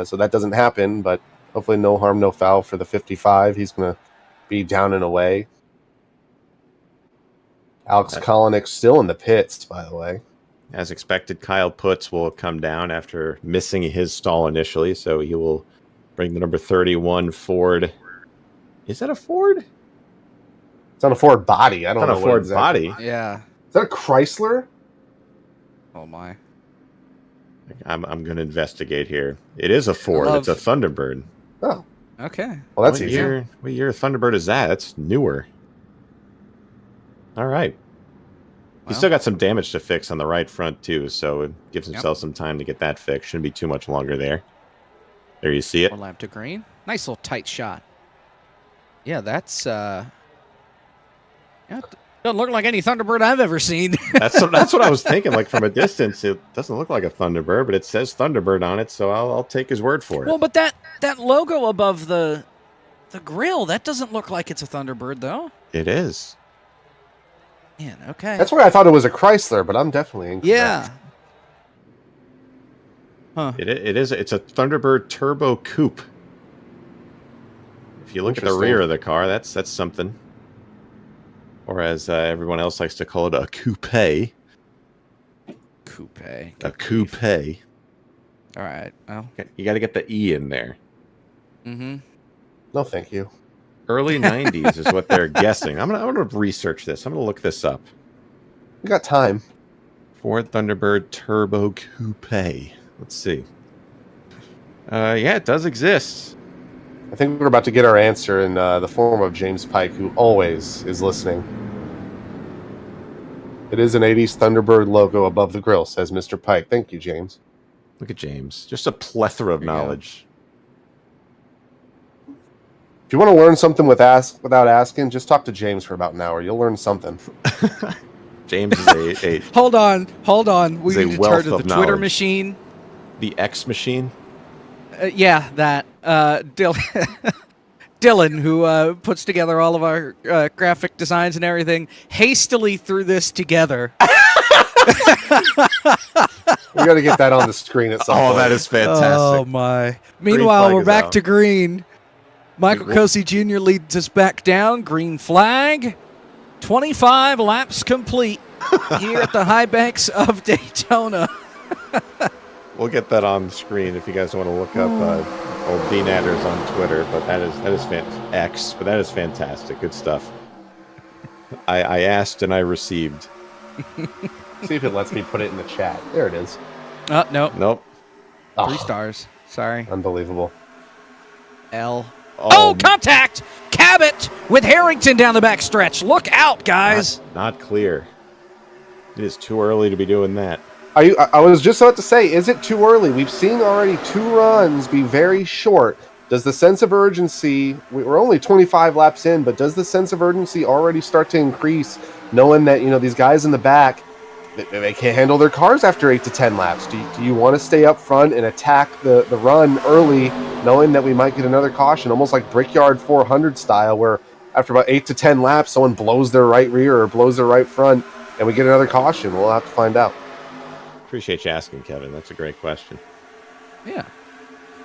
So that doesn't happen, but hopefully no harm, no foul for the 55. He's going to be down and away. Alex Kolnick still in the pits, by the way. As expected, Kyle Putz will come down after missing his stall initially, so he will bring the number 31 Ford. Is that a Ford? It's on a Ford body. I don't know. On a Ford body? Yeah. Is that a Chrysler? Oh, my. I'm going to investigate here. It is a Ford. It's a Thunderbird. Oh. Okay. Well, that's easy. What year Thunderbird is that? That's newer. All right. He's still got some damage to fix on the right front, too, so it gives himself some time to get that fixed. Shouldn't be too much longer there. There you see it. 1 lap to green. Nice little tight shot. Yeah, that's... doesn't look like any Thunderbird I've ever seen. That's what I was thinking. Like, from a distance, it doesn't look like a Thunderbird, but it says Thunderbird on it, so I'll take his word for it. Well, but that logo above the grill, that doesn't look like it's a Thunderbird, though. It is. Man, okay. That's why I thought it was a Chrysler, but I'm definitely incorrect. Yeah. Huh. It is. It's a Thunderbird Turbo Coupe. If you look at the rear of the car, that's something. Or as everyone else likes to call it, a coupe. Coupe. A coupe. All right. Well, you got to get the E in there. Mm-hmm. No, thank you. Early 90s is what they're guessing. I'm gonna research this. I'm gonna look this up. We got time. Ford Thunderbird Turbo Coupe. Let's see. Yeah, it does exist. I think we're about to get our answer in the form of James Pike, who always is listening. It is an 80s Thunderbird logo above the grill, says Mr. Pike. Thank you, James. Look at James. Just a plethora of There you go. knowledge. If you want to learn something without asking, just talk to James for about an hour. You'll learn something. James is a Hold on. We Is a need to turn wealth to the of Twitter knowledge. machine. the X machine. Yeah, that. Dylan, who puts together all of our graphic designs and everything, hastily threw this together. We got to get that on the screen at some point. Oh, that is Oh, fantastic. my. Meanwhile, flag we're is back out. to green. Michael We- Cosi Jr. leads us back down. Green flag. 25 laps complete here at the high banks of Daytona. We'll get that on the screen if you guys want to look up old Dean Adders on Twitter. But that is X. But that is fantastic. Good stuff. I asked and I received. See if it lets me put it in the chat. There it is. No. Nope. 3 stars. Sorry. Unbelievable. L. Oh, contact! Cabot with Harrington down the back stretch. Look out, guys. Not clear. It is too early to be doing that. I was just about to say, is it too early? We've seen already 2 runs be very short. Does the sense of urgency, we're only 25 laps in, but does the sense of urgency already start to increase, knowing that, these guys in the back, they can't handle their cars after 8 to 10 laps? Do you want to stay up front and attack the run early, knowing that we might get another caution, almost like Brickyard 400 style, where after about 8 to 10 laps, someone blows their right rear or blows their right front, and we get another caution? We'll have to find out. Appreciate you asking, Kevin. That's a great question. Yeah.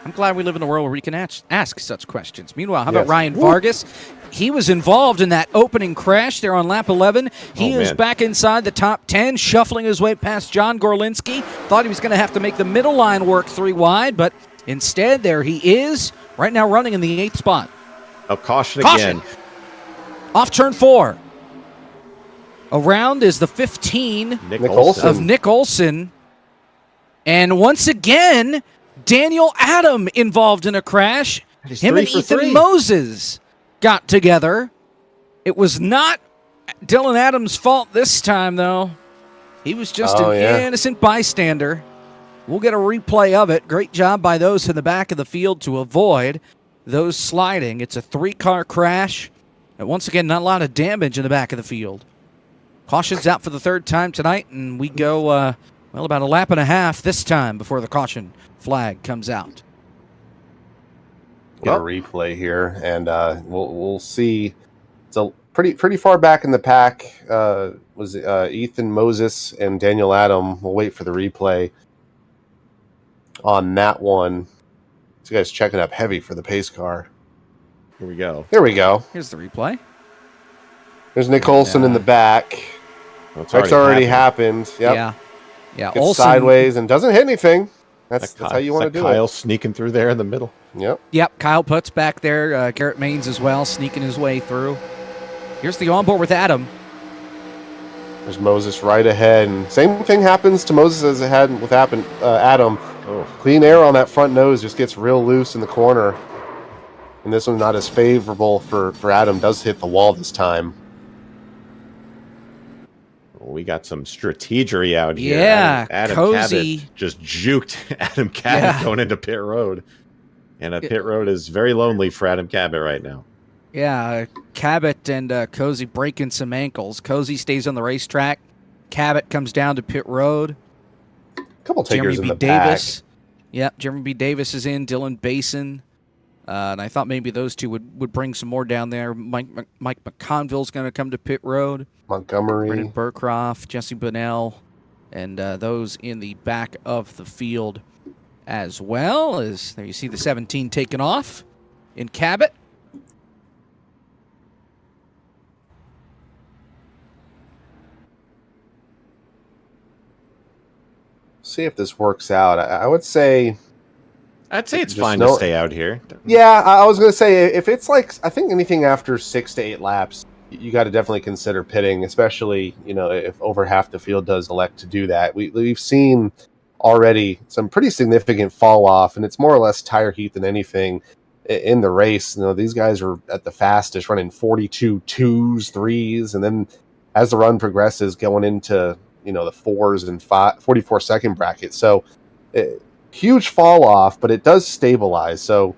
I'm glad we live in a world where we can ask such questions. Meanwhile, how about Yes. Ryan Vargas? He was involved in that opening crash there on lap 11. He Oh, is man. back inside the top 10, shuffling his way past John Gorlinski. Thought he was going to have to make the middle line work 3 wide, but instead, there he is, right now running in the 8th spot. Oh, caution Caution! again. Off turn 4. Around is the 15 Nick Nick Olson. of Nick Olson. And once again, Daniel Adam involved in a crash. He's Him 3 and for Ethan 3. Moses got together. It was not Dylan Adams' fault this time, though. He was just Oh, an yeah. innocent bystander. We'll get a replay of it. Great job by those in the back of the field to avoid those sliding. It's a 3-car crash. And once again, not a lot of damage in the back of the field. Caution's out for the 3rd time tonight, and we go, about a lap and a half this time before the caution flag comes out. Get a replay here, and we'll see. It's a pretty far back in the pack. Was Ethan Moses and Daniel Adam? We'll wait for the replay on that one. This guy's checking up heavy for the pace car. Here we go. There we go. Here's the replay. There's Nick Olson in the back. Well, it's That's already happened. Yep. Yeah. Gets Olsen, sideways and doesn't hit anything. That's how you want to do Kyle it. sneaking through there in the middle. Yep. Yep, Kyle Putt's back there. Garrett Maines as well, sneaking his way through. Here's the onboard with Adam. There's Moses right ahead, and same thing happens to Moses as it had with Adam. Oh, Clean air on that front nose just gets real loose in the corner. And this one's not as favorable for Adam. Does hit the wall this time. we got some strategery out here. Yeah, Adam Cozy. Cabot just juked Adam Cabot going into pit road. And pit road is very lonely for Adam Cabot right now. Yeah, Cabot and Cozy breaking some ankles. Cozy stays on the racetrack. Cabot comes down to pit road. A couple takers Jeremy in B. the Davis. Yep, Jeremy B. Davis is in. Dylan Basin. And I thought maybe those two would bring some more down there. Mike McConville's going to come to pit road. back. Montgomery. Brendan Burcroft, Jesse Bunnell, and those in the back of the field as well. As there you see the 17 taken off in Cabot. See if this works out. I would say I'd say it's Just fine to stay out here. Yeah, I was going to say, if it's like, I think anything after 6 to 8 laps, you got to definitely consider pitting, especially, if over half the field does elect to do that. We've seen already some pretty significant fall off, and it's more or less tire heat than anything in the race. These guys are at the fastest running 42 2s, 3s, and then as the run progresses, going into, the 4s and 44-second bracket. So huge fall off, but it does stabilize. So,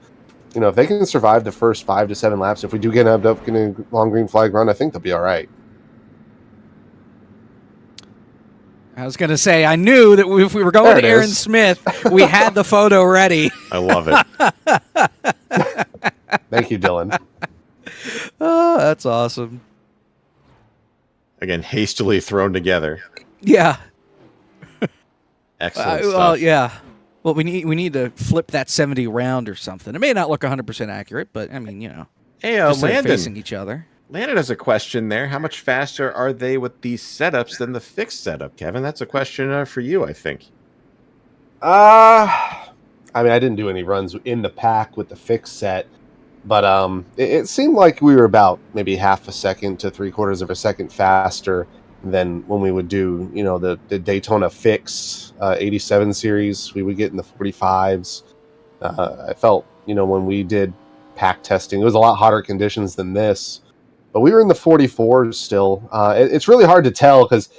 if they can survive the first 5 to 7 laps, if we do end up getting a long green flag run, I think they'll be all right. I was going to say, I knew that if we were going to Aaron Smith, we had the photo ready. I love it. Thank you, Dylan. Oh, that's awesome. Again, hastily thrown together. Yeah. Excellent stuff. Well, yeah. Well, we need to flip that 70 round or something. It may not look 100% accurate, but I mean, Hey, just Landon. facing each other. Landon has a question there. How much faster are they with these setups than the fixed setup, Kevin? That's a question for you, I think. I didn't do any runs in the pack with the fixed set, but it seemed like we were about maybe half a second to 3/4 of a second faster than when we would do, the Daytona fix 87 series. We would get in the 45s. I felt, when we did pack testing, it was a lot hotter conditions than this, but we were in the 44s still. It's really hard to tell because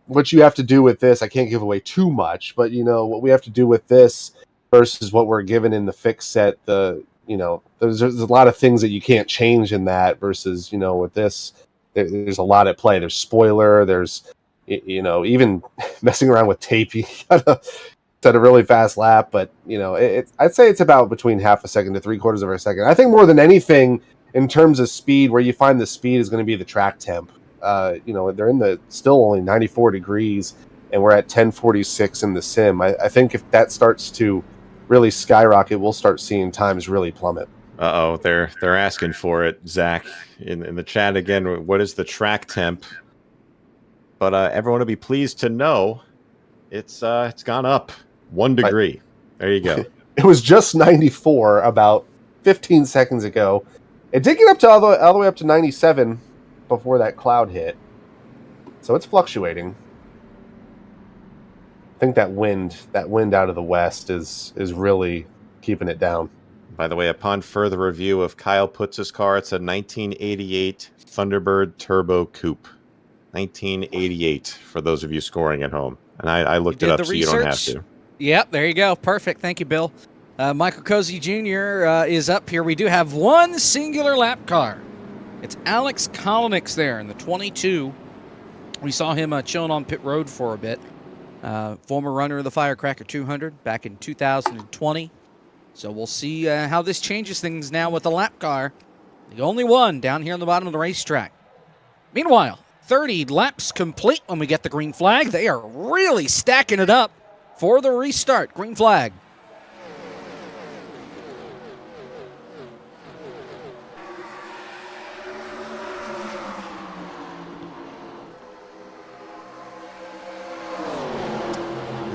what you have to do with this, I can't give away too much, but what we have to do with this versus what we're given in the fixed set, there's a lot of things that you can't change in that versus, with this, there's a lot at play. There's spoiler, there's, even messing around with tape, you gotta set a really fast lap, but I'd say it's about between half a second to 3/4 of a second. I think more than anything in terms of speed, where you find the speed is going to be the track temp. They're in the still only 94 degrees, and we're at 10:46 in the sim. I think if that starts to really skyrocket, we'll start seeing times really plummet. Uh-oh, they're asking for it, Zach, in the chat again. What is the track temp? But everyone will be pleased to know it's gone up 1 degree. There you go. It was just 94 about 15 seconds ago. It did get up to all the way up to 97 before that cloud hit. So it's fluctuating. I think that wind out of the west is really keeping it down. By the way, upon further review of Kyle Putz's car, it's a 1988 Thunderbird Turbo Coupe. 1988 for those of you scoring at home. And I looked it up so you don't have to. Yep, there you go. Perfect. Thank you, Bill. Michael Cozy Jr. Is up here. We do have one singular lap car. It's Alex Kolonix there in the 22. We saw him chilling on pit road for a bit. Former runner of the Firecracker 200 back in 2020. So we'll see how this changes things now with the lap car. The only one down here on the bottom of the racetrack. Meanwhile, 30 laps complete when we get the green flag. They are really stacking it up for the restart. Green flag.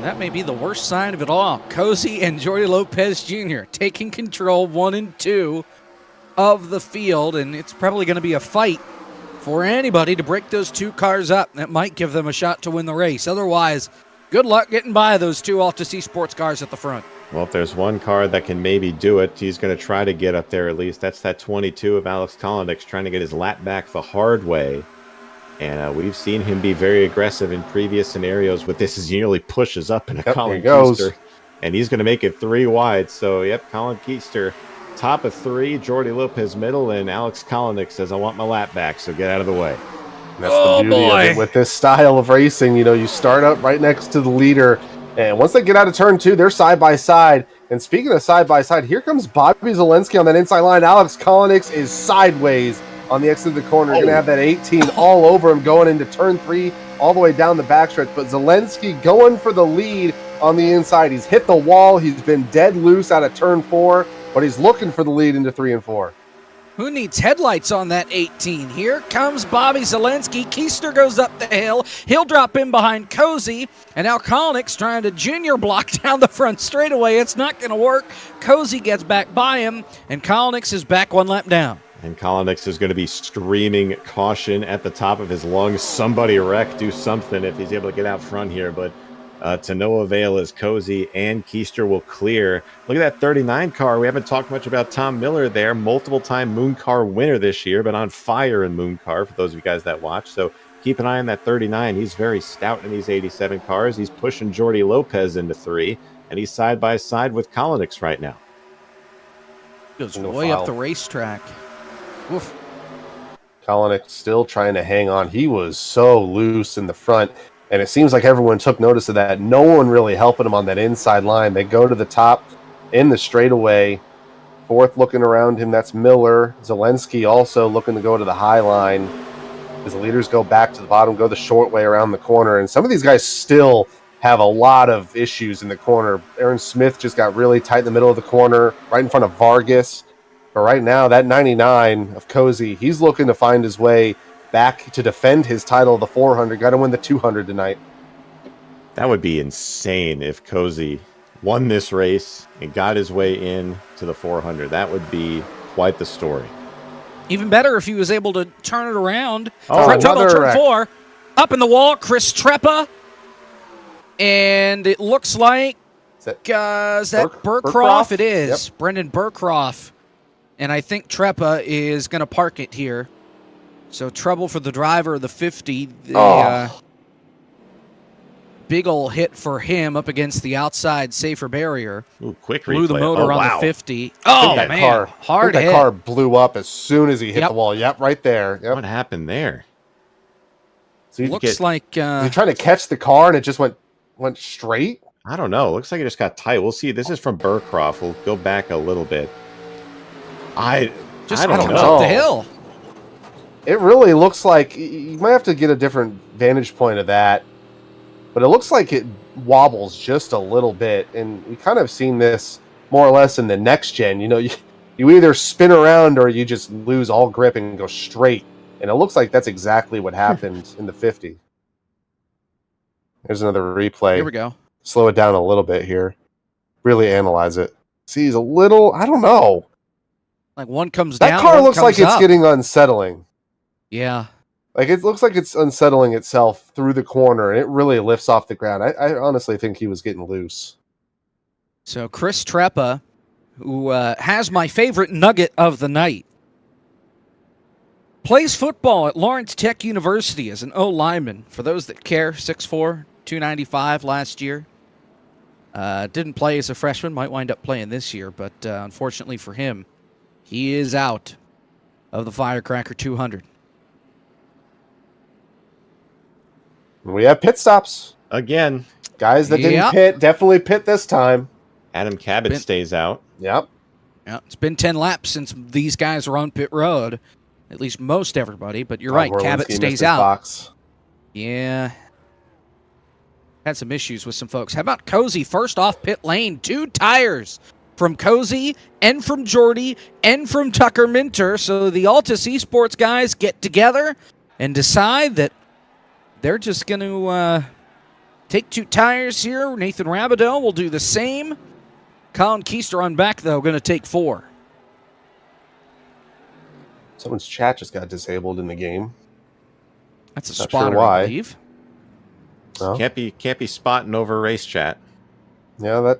That may be the worst sign of it all. Cozy and Jordi Lopez Jr. taking control 1 and 2 of the field, and it's probably going to be a fight for anybody to break those two cars up. That might give them a shot to win the race. Otherwise, good luck getting by those two Alta C Sports cars at the front. Well, if there's one car that can maybe do it, he's going to try to get up there at least. That's that 22 of Alex Kolonix trying to get his lap back the hard way. And we've seen him be very aggressive in previous scenarios with this as he nearly pushes up in a Colin Keister. And he's going to make it 3 wide. So, yep, Colin Keister, top of 3, Jordi Lopez middle, and Alex Kolonix says, I want my lap back, so get out of the way. And that's the beauty of it with this style of racing. You start up right next to the leader, and once they get out of turn 2, they're side by side. And speaking of side by side, here comes Bobby Zelensky on that inside line. Alex Kolonix is sideways on the exit of the corner. Going to have that 18 all over him going into turn 3 all the way down the backstretch. But Zelensky going for the lead on the inside. He's hit the wall. He's been dead loose out of turn 4, but he's looking for the lead into 3 and 4. Who needs headlights on that 18? Here comes Bobby Zelensky. Keister goes up the hill. He'll drop in behind Cozy. And now Kalnick's trying to junior block down the front straightaway. It's not going to work. Cozy gets back by him, and Kalnick's is back 1 lap down. And Kalnick's is going to be screaming caution at the top of his lungs. Somebody wreck, do something if he's able to get out front here. But to no avail as Cozy and Keister will clear. Look at that 39 car. We haven't talked much about Tom Miller there. Multiple-time Moon Car winner this year, but on fire in Moon Car for those of you guys that watch. So keep an eye on that 39. He's very stout in these 87 cars. He's pushing Jordi Lopez into 3, and he's side by side with Kalnick's right now. Goes way up the racetrack. Oof. Kalnick still trying to hang on. He was so loose in the front, and it seems like everyone took notice of that. No one really helping him on that inside line. They go to the top in the straightaway. Fourth looking around him, that's Miller. Zelensky also looking to go to the high line. As the leaders go back to the bottom, go the short way around the corner. And some of these guys still have a lot of issues in the corner. Aaron Smith just got really tight in the middle of the corner, right in front of Vargas. But right now, that 99 of Cozy, he's looking to find his way back to defend his title of the 400. Got to win the 200 tonight. That would be insane if Cozy won this race and got his way in to the 400. That would be quite the story. Even better if he was able to turn it around. Oh, Trouble, turn wreck. 4. Up in the wall, Chris Treppa. And it looks like, is that Burkroff? It is. Yep. Brendan Burkroff. And I think Treppa is going to park it here. So trouble for the driver of the 50. Big ol' hit for him up against the outside safer barrier. Ooh, quick blew replay. the motor on the 50. Oh, man. Hard hit. That car blew up as soon as he hit the wall. Yep, right there. Yep. What happened there? So looks like... he trying to catch the car and it just went straight? I don't know. Looks like it just got tight. We'll see. This is from Burkroff. We'll go back a little bit. I don't know. Up the hill. It really looks like you might have to get a different vantage point of that, but it looks like it wobbles just a little bit, and we kind of seen this more or less in the next gen. You know, you either spin around or you just lose all grip and go straight, and it looks like that's exactly what happened in the 50. There's another replay. Here we go. Slow it down a little bit here. Really analyze it. See, he's a little, I don't know. Like one comes down. That car looks like it's up. getting unsettling. Yeah. Like it looks like it's unsettling itself through the corner, and it really lifts off the ground. I honestly think he was getting loose. So Chris Treppa, who has my favorite nugget of the night, plays football at Lawrence Tech University as an O-lineman. For those that care, 6'4", 295 last year. Didn't play as a freshman, might wind up playing this year, but unfortunately for him, he is out of the Firecracker 200. We have pit stops. Again. Guys that didn't pit, definitely pit this time. Adam Cabot stays out. Yep. Yeah, it's been 10 laps since these guys were on pit road. At least most everybody, but you're right, Cabot stays out. Box. Yeah. Had some issues with some folks. How about Cozy first off pit lane? 2 tires from Cozy and from Jordy and from Tucker Minter. So the Altus Esports guys get together and decide that they're just going to take 2 tires here. Nathan Rabideau will do the same. Colin Keister on back, though, going to take 4. Someone's chat just got disabled in the game. That's a spotter, I believe. Oh. Can't be spotting over race chat. Yeah, that.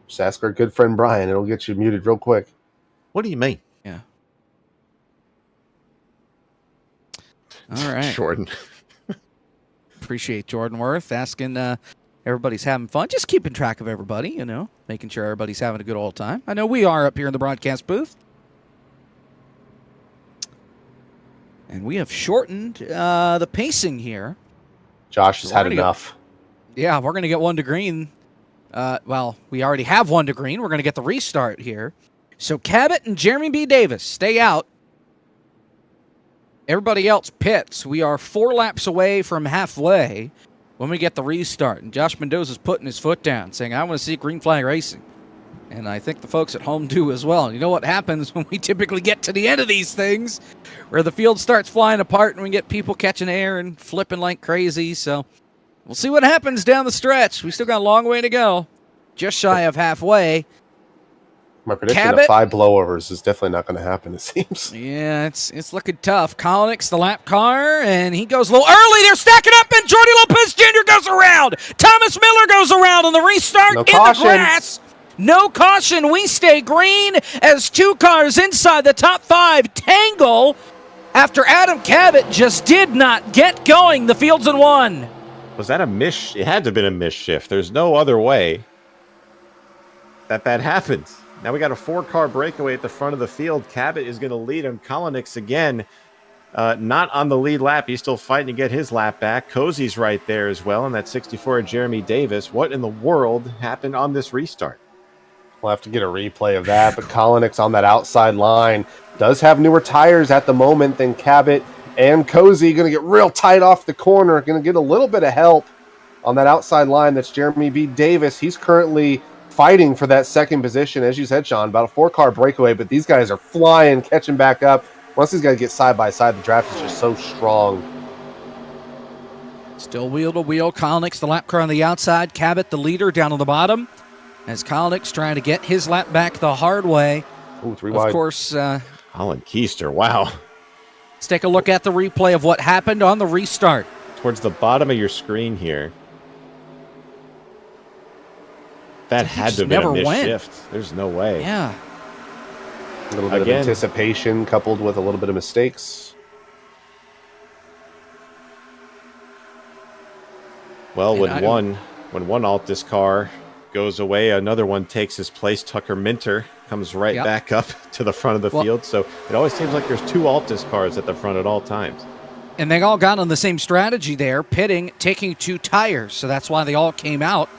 Just ask our good friend Brian. It'll get you muted real quick. What do you mean? Yeah. All right. Jordan. Appreciate Jordan Worth asking everybody's having fun. Just keeping track of everybody, you know, making sure everybody's having a good old time. I know we are up here in the broadcast booth. And we have shortened the pacing here. Josh has had enough. Yeah, we're going to get 1 to green. Well, we already have 1 to green. We're going to get the restart here. So Cabot and Jeremy B. Davis stay out. Everybody else pits. We are 4 laps away from halfway when we get the restart. And Josh Mendoza's putting his foot down, saying, I want to see green flag racing. And I think the folks at home do as well. You know what happens when we typically get to the end of these things, where the field starts flying apart and we get people catching air and flipping like crazy. So we'll see what happens down the stretch. We still got a long way to go. Just shy of halfway. My prediction Cabot? of 5 blowovers is definitely not going to happen, it seems. Yeah, it's looking tough. Kolnick's the lap car, and he goes a little early. They're stacking up, and Jordy Lopez Jr. goes around. Thomas Miller goes around on the restart in caution. the grass. No caution. We stay green as 2 cars inside the top 5 tangle after Adam Cabot just did not get going. The field's in 1. Was that a miss? It had to have been a misshift. There's no other way that happens. Now we got a 4-car breakaway at the front of the field. Cabot is going to lead him. Kolnick's again, not on the lead lap. He's still fighting to get his lap back. Cozy's right there as well, and that 64 of Jeremy Davis. What in the world happened on this restart? We'll have to get a replay of that, but Kolnick's on that outside line. Does have newer tires at the moment than Cabot and Cozy. Going to get real tight off the corner. Going to get a little bit of help on that outside line. That's Jeremy B. Davis. He's currently fighting for that second position, as you said, Sean, about a 4-car breakaway, but these guys are flying, catching back up. Once these guys get side by side, the draft is just so strong. Still wheel to wheel. Kolnick's the lap car on the outside. Cabot the leader down on the bottom. As Kolnick's trying to get his lap back the hard way. Ooh, 3 Of wide. course, Colin Keister, wow. let's take a look at the replay of what happened on the restart. Towards the bottom of your screen here. That had to have been a never went. misshift. There's no way. Yeah. A little bit Again. of anticipation coupled with a little bit of mistakes. Well, And when one Altus car goes away, another one takes his place. Tucker Minter comes right Yep. back up to the front of the field. So it always seems like there's 2 Altus cars at the front at all times. And they all got on the same strategy there, pitting, taking 2 tires. So that's why they all came out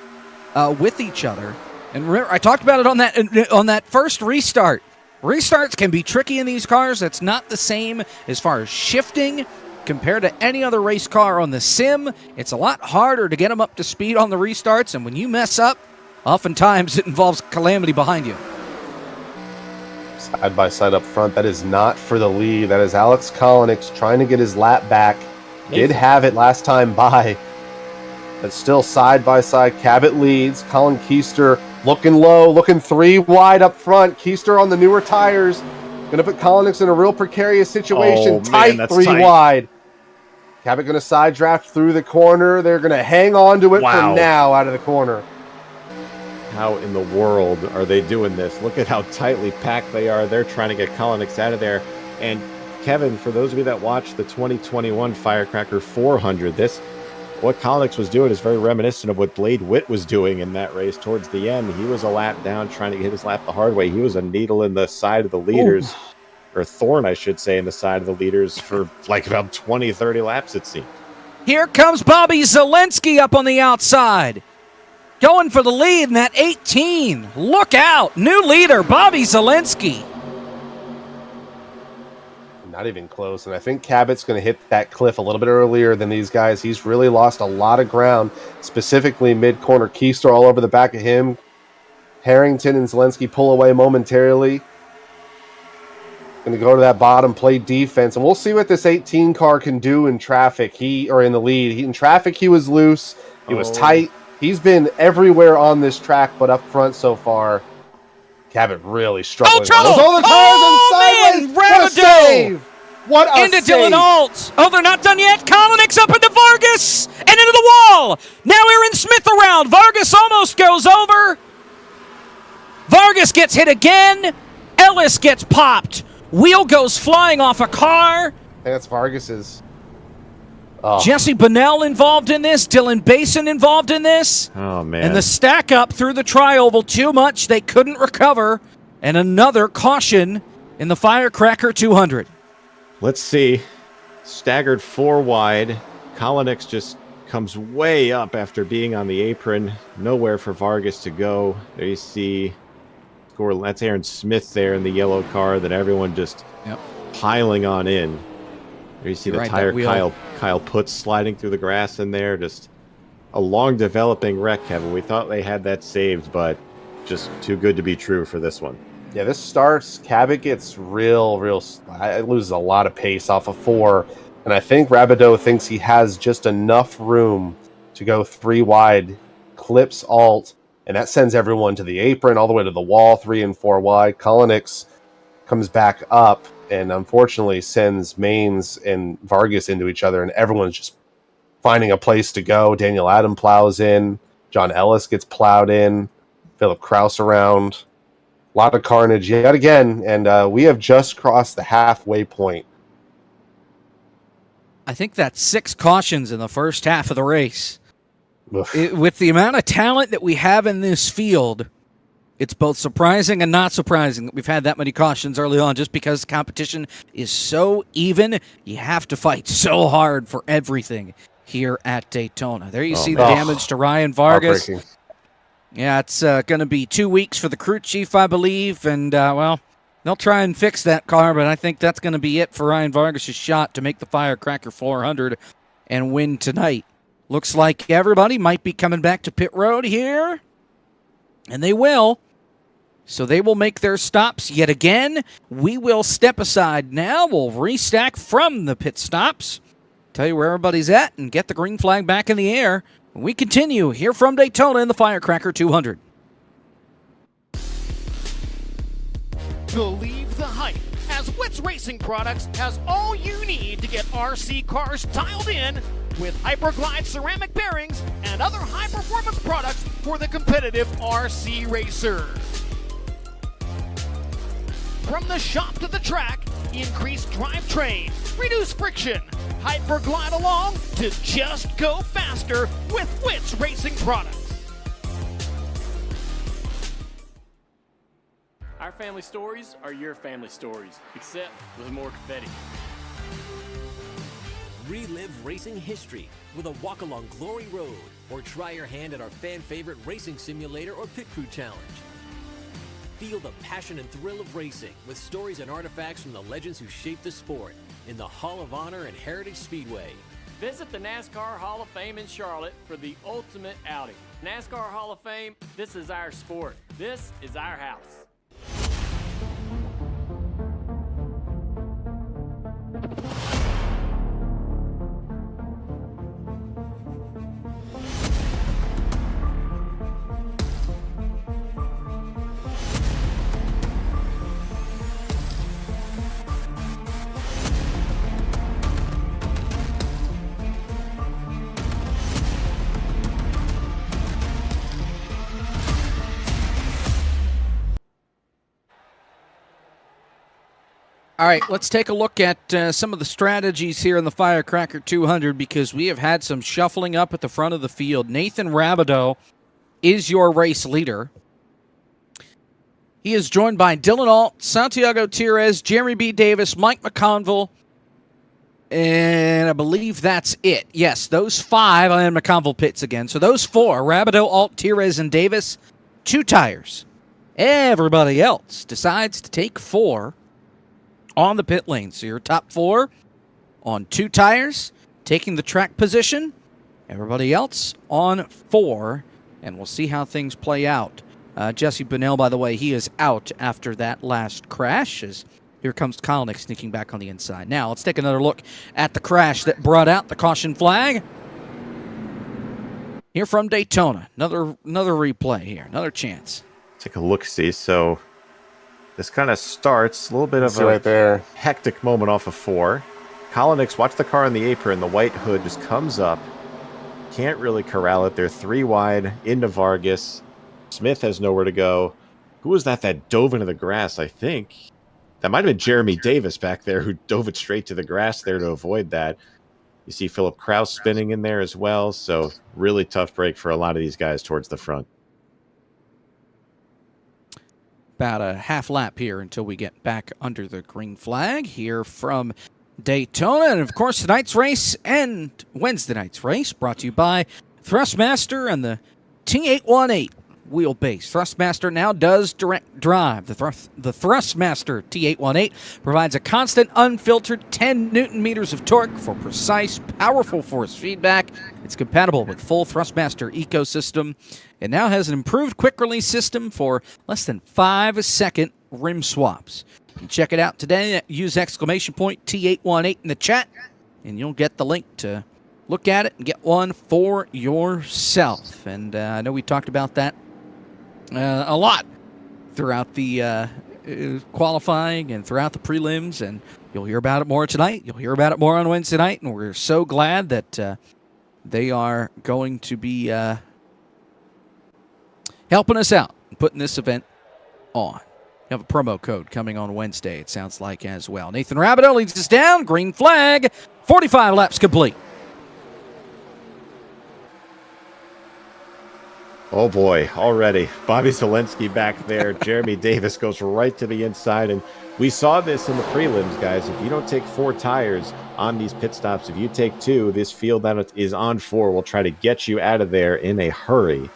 with each other. And remember, I talked about it on that first restart. Restarts can be tricky in these cars. That's not the same as far as shifting compared to any other race car on the sim. It's a lot harder to get them up to speed on the restarts. And when you mess up, oftentimes it involves calamity behind you. Side by side up front. That is not for the lead. That is Alex Kolnick's trying to get his lap back. Did have it last time by. But still side by side. Cabot leads. Colin Keister looking low, looking 3 wide up front. Keister on the newer tires. Going to put Kolnick's in a real precarious situation. Oh, man, tight, that's 3 tight. wide. Cabot going to side draft through the corner. They're going to hang on to it Wow. for now out of the corner. How in the world are they doing this? Look at how tightly packed they are. They're trying to get Kolnick's out of there. And Kevin, for those of you that watched the 2021 Firecracker 400, what Kolnick's was doing is very reminiscent of what Blade Witt was doing in that race towards the end. He was a lap down trying to get his lap the hard way. He was a needle in the side of the leaders, or a thorn, I should say, in the side of the leaders for like about 20, 30 laps, it seemed. Here comes Bobby Zelensky up on the outside. Going for the lead in that 18. Look out. New leader, Bobby Zelensky. Not even close. And I think Cabot's going to hit that cliff a little bit earlier than these guys. He's really lost a lot of ground, specifically mid-corner. Keister all over the back of him. Harrington and Zelensky pull away momentarily. Going to go to that bottom, play defense. And we'll see what this 18 car can do in traffic. In the lead. In traffic, he was loose. He was tight. He's been everywhere on this track, but up front so far, Cabot really struggling. Oh, trouble! All the tires and man! sideways. What a save! What a Into save! Dylan Alt. Oh, they're not done yet. Kolnick's up into Vargas and into the wall. Now Aaron Smith around. Vargas almost goes over. Vargas gets hit again. Ellis gets popped. Wheel goes flying off a car. I think that's Vargas's. Oh. Jesse Bonnell involved in this. Dylan Basin involved in this. Oh, man. And the stack up through the tri-oval too much. They couldn't recover. And another caution in the Firecracker 200. Let's see. Staggered 4 wide. Kolnick's just comes way up after being on the apron. Nowhere for Vargas to go. There you see. That's Aaron Smith there in the yellow car that everyone just piling on in. There you see You're the right, tire that wheel. Kyle Putz sliding through the grass in there. Just a long developing wreck, Kevin. We thought they had that saved, but just too good to be true for this one. Yeah, this starts, Cabot gets it loses a lot of pace off of 4, and I think Rabideau thinks he has just enough room to go 3 wide, clips alt, and that sends everyone to the apron, all the way to the wall, 3 and 4 wide. Kolonix comes back up, and unfortunately sends Maines and Vargas into each other, and everyone's just finding a place to go. Daniel Adam plows in, John Ellis gets plowed in, Philip Kraus around. A lot of carnage yet again, and we have just crossed the halfway point. I think that's 6 cautions in the first half of the race. Oof. With the amount of talent that we have in this field, it's both surprising and not surprising that we've had that many cautions early on, just because the competition is so even. You have to fight so hard for everything here at Daytona. There you see the damage to Ryan Vargas. Yeah, it's going to be 2 weeks for the crew chief, I believe, and, well, they'll try and fix that car, but I think that's going to be it for Ryan Vargas' shot to make the Firecracker 400 and win tonight. Looks like everybody might be coming back to pit road here, and they will. So they will make their stops yet again. We will step aside now. We'll restack from the pit stops, tell you where everybody's at, and get the green flag back in the air. We continue here from Daytona in the Firecracker 200. Believe the hype, as Wits Racing Products has all you need to get RC cars dialed in with Hyperglide ceramic bearings and other high-performance products for the competitive RC racer. From the shop to the track, increase drivetrain, reduce friction, Hyperglide along to just go faster with Wits Racing Products. Our family stories are your family stories, except with more confetti. Relive racing history with a walk along Glory Road, or try your hand at our fan favorite racing simulator or pit crew challenge. Feel the passion and thrill of racing with stories and artifacts from the legends who shaped the sport in the Hall of Honor and Heritage Speedway. Visit the NASCAR Hall of Fame in Charlotte for the ultimate outing. NASCAR Hall of Fame, this is our sport. This is our house. All right, let's take a look at some of the strategies here in the Firecracker 200, because we have had some shuffling up at the front of the field. Nathan Rabideau is your race leader. He is joined by Dylan Alt, Santiago Tires, Jeremy B. Davis, Mike McConville, and I believe that's it. Yes, those 5, and McConville pits again. So those 4, Rabideau, Alt, Tires, and Davis, 2 tires. Everybody else decides to take 4 on the pit lane. So your top 4 on 2 tires, taking the track position. Everybody else on 4, and we'll see how things play out. Jesse Bunnell, by the way, he is out after that last crash, as here comes Kolonix sneaking back on the inside. Now, let's take another look at the crash that brought out the caution flag. Here from Daytona, another replay here, another chance. Take a look-see. So this kind of starts a little bit of a right there. hectic moment off of 4. Kolonix, watch the car on the apron. The white hood just comes up. Can't really corral it. They're 3 wide into Vargas. Smith has nowhere to go. Who was that dove into the grass, I think? That might have been Jeremy Davis back there, who dove it straight to the grass there to avoid that. You see Philip Kraus spinning in there as well. So really tough break for a lot of these guys towards the front. About a half lap here until we get back under the green flag here from Daytona. And of course, tonight's race and Wednesday night's race brought to you by Thrustmaster and the T818. wheelbase. Thrustmaster now does direct drive. The Thrustmaster T818 provides a constant, unfiltered 10 Newton meters of torque for precise, powerful force feedback. It's compatible with full Thrustmaster ecosystem. It now has an improved quick-release system for less than 5-second rim swaps. You can check it out today. Use exclamation point T818 in the chat, and you'll get the link to look at it and get one for yourself. And I know we talked about that a lot throughout the qualifying and throughout the prelims, and you'll hear about it more tonight. You'll hear about it more on Wednesday night, and we're so glad that they are going to be helping us out and putting this event on. You have a promo code coming on Wednesday, it sounds like, as well. Nathan Rabideau leads us down. Green flag. 45 laps complete. Oh boy, already. Bobby Zelensky back there. Jeremy Davis goes right to the inside. And we saw this in the prelims, guys. If you don't take 4 tires on these pit stops, if you take 2, this field that is on 4 will try to get you out of there in a hurry.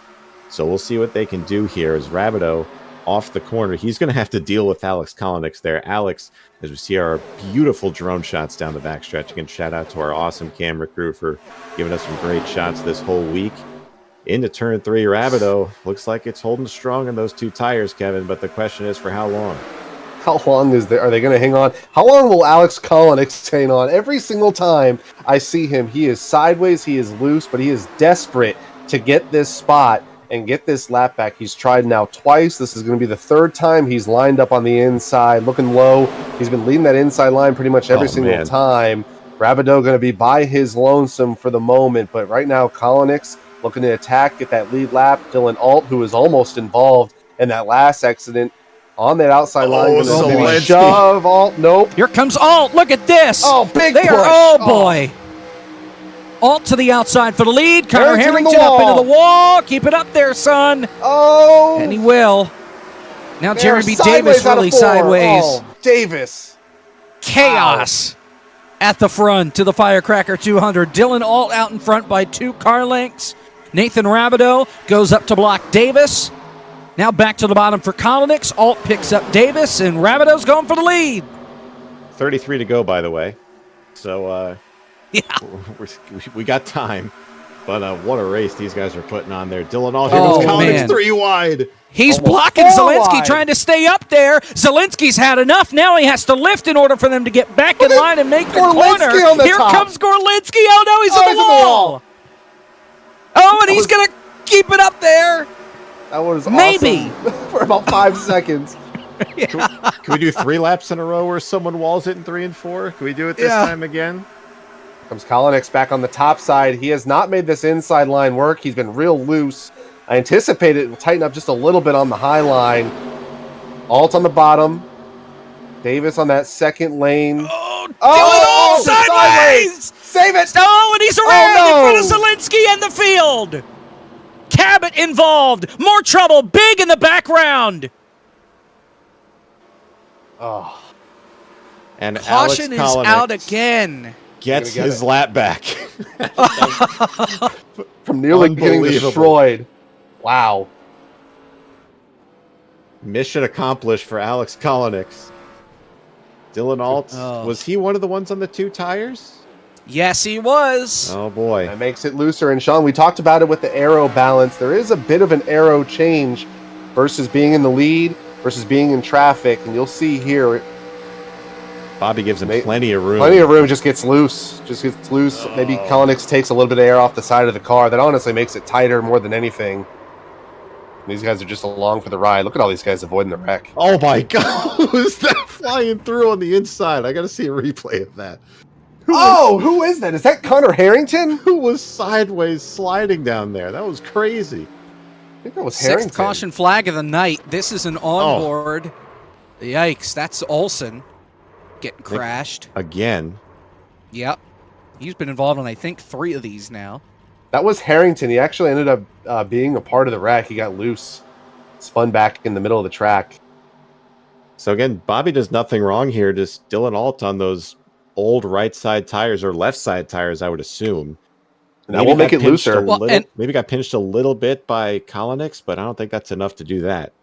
So we'll see what they can do here as Rabideau off the corner. He's going to have to deal with Alex Kolonix there. Alex, as we see our beautiful drone shots down the backstretch. Again, shout out to our awesome camera crew for giving us some great shots this whole week. Into turn 3, Rabideau looks like it's holding strong on those 2 tires, Kevin, but the question is for how long? How long are they going to hang on? How long will Alex Kolonix hang on? Every single time I see him, he is sideways, he is loose, but he is desperate to get this spot and get this lap back. He's tried now twice. This is going to be the 3rd time he's lined up on the inside, looking low. He's been leading that inside line pretty much every single time. Rabideau going to be by his lonesome for the moment, but right now Kolonix looking to attack, get that lead lap. Dylan Alt, who was almost involved in that last accident on that outside line. Going to shove Alt. Nope. Here comes Alt. Look at this. Oh, big push. Oh, boy. Alt to the outside for the lead. Connor Harrington up into the wall. Keep it up there, son. Oh. And he will. Now Jeremy Davis really sideways. Oh, Davis. Chaos at the front to the Firecracker 200. Dylan Alt out in front by 2 car lengths. Nathan Rabideau goes up to block Davis. Now back to the bottom for Kolonix. Alt picks up Davis, and Rabideau's going for the lead. 33 to go, by the way. So, yeah, we got time. But what a race these guys are putting on there. Dylan Alt, here goes Kolonix 3 wide. He's Almost blocking Zelensky, trying to stay up there. Zelensky's had enough. Now he has to lift in order for them to get back in line and make the corner. Here comes Gorlinsky. Oh, no, he's on the wall. Oh, and he's going to keep it up there. That was maybe awesome for about 5 seconds. Yeah. Can we do 3 laps in a row where someone walls it in 3 and 4? Can we do it this time again? Comes Kolonix back on the top side. He has not made this inside line work. He's been real loose. I anticipate it will tighten up just a little bit on the high line. Alt on the bottom. Davis on that second lane. Oh, sideways! Save it! Oh, and he's around in front of Zelensky and the field. Cabot involved. More trouble. Big in the background. Oh. And Caution is out again. Gets his lap back. From nearly getting destroyed. Wow. Mission accomplished for Alex Kolonix. Dylan Alt, was he one of the ones on the 2 tires? Yes, he was. Oh, boy. That makes it looser. And, Sean, we talked about it with the aero balance. There is a bit of an aero change versus being in the lead versus being in traffic. And you'll see here. Bobby gives him plenty of room. Plenty of room, just gets loose. Maybe Kolonix takes a little bit of air off the side of the car. That honestly makes it tighter more than anything. These guys are just along for the ride. Look at all these guys avoiding the wreck. Oh, my God. Who's that flying through on the inside? I got to see a replay of that. Who is that? Is that Connor Harrington? Who was sideways sliding down there? That was crazy. I think that was Harrington. 6th caution flag of the night. This is an onboard. Yikes, that's Olsen getting crashed. Again. Yep. He's been involved in, I think, 3 of these now. That was Harrington. He actually ended up being a part of the wreck. He got loose. Spun back in the middle of the track. So again, Bobby does nothing wrong here. Just Dylan Alt on those old right side tires or left side tires, I would assume. That will make it looser. Maybe got pinched a little bit by Kolonix, but I don't think that's enough to do that.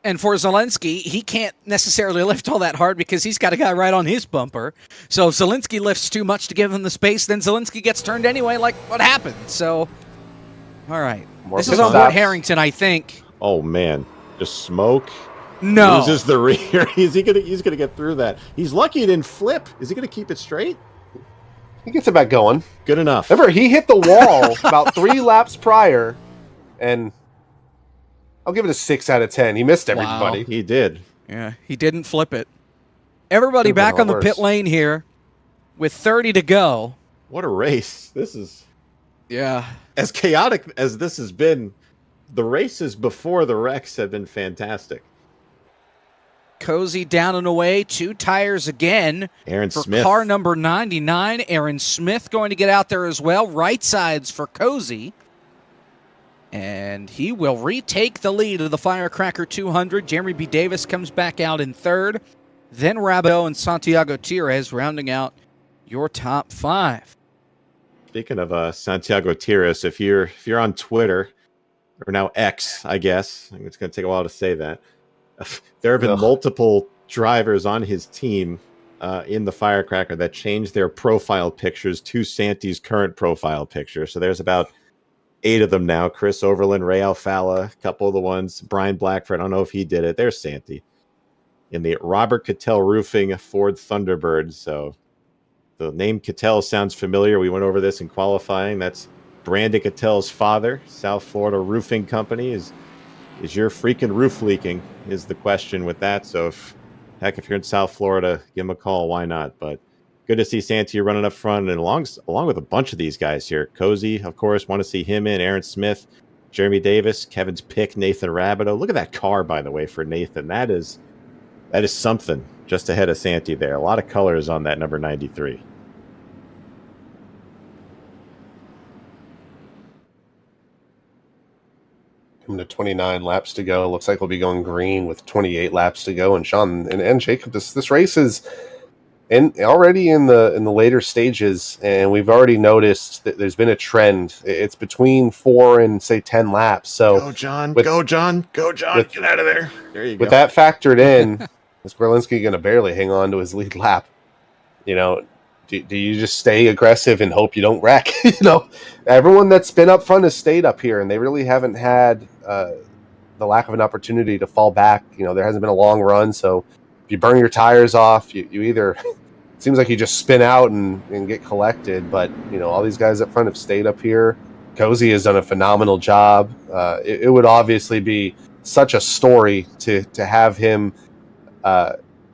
And for Zelensky, he can't necessarily lift all that hard because he's got a guy right on his bumper. So if Zelensky lifts too much to give him the space, then Zelensky gets turned anyway, like what happened. So, all right. This is on Wood Harrington, I think. Oh, man. Just smoke. No. Loses the rear. He's gonna get through that. He's lucky he didn't flip. Is he going to keep it straight? He gets it back going. Good enough. Remember, he hit the wall about 3 laps prior, and I'll give it a 6 out of 10. He missed everybody. Wow, he did. Yeah, he didn't flip it. Everybody back on the pit lane here with 30 to go. What a race. This is... Yeah. As chaotic as this has been, the races before the wrecks have been fantastic. Cozy down and away, 2 tires again. Aaron for Smith. Car number 99. Aaron Smith going to get out there as well. Right sides for Cozy. And he will retake the lead of the Firecracker 200. Jeremy B. Davis comes back out in 3rd. Then Rabideau and Santiago Tires rounding out your top 5. Speaking of Santiago Tires, if you're on Twitter, or now X, I guess, I think it's going to take a while to say that, there have been multiple drivers on his team in the Firecracker that changed their profile pictures to Santi's current profile picture. So there's about 8 of them now. Chris Overland, Ray Alfala, a couple of the ones. Brian Blackford, I don't know if he did it. There's Santi. In the Robert Cattell Roofing Ford Thunderbird. So the name Cattell sounds familiar. We went over this in qualifying. That's Brandon Cattell's father. South Florida Roofing Company. Is your freaking roof leaking is the question with that. So if you're in South Florida, give him a call. Why not? But good to see Santi running up front, and along with a bunch of these guys here. Cozy, of course, want to see him in. Aaron Smith, Jeremy Davis, Kevin's pick, Nathan Rabideau. Look at that car, by the way, for Nathan. That is something just ahead of Santi there. A lot of colors on that number 93. Coming to 29 laps to go. Looks like we'll be going green with 28 laps to go. And Sean and Jacob, this race is already in the later stages, and we've already noticed that there's been a trend. It's between 4 and say 10 laps. So go John, get out of there. There you go. With that factored in, is Berlinski going to barely hang on to his lead lap? You know, do you just stay aggressive and hope you don't wreck? You know, everyone that's been up front has stayed up here, and they really haven't had the lack of an opportunity to fall back. You know, there hasn't been a long run, so if you burn your tires off, you either it seems like you just spin out and get collected. But you know, all these guys up front have stayed up here. Cozy has done a phenomenal job. It would obviously be such a story to have him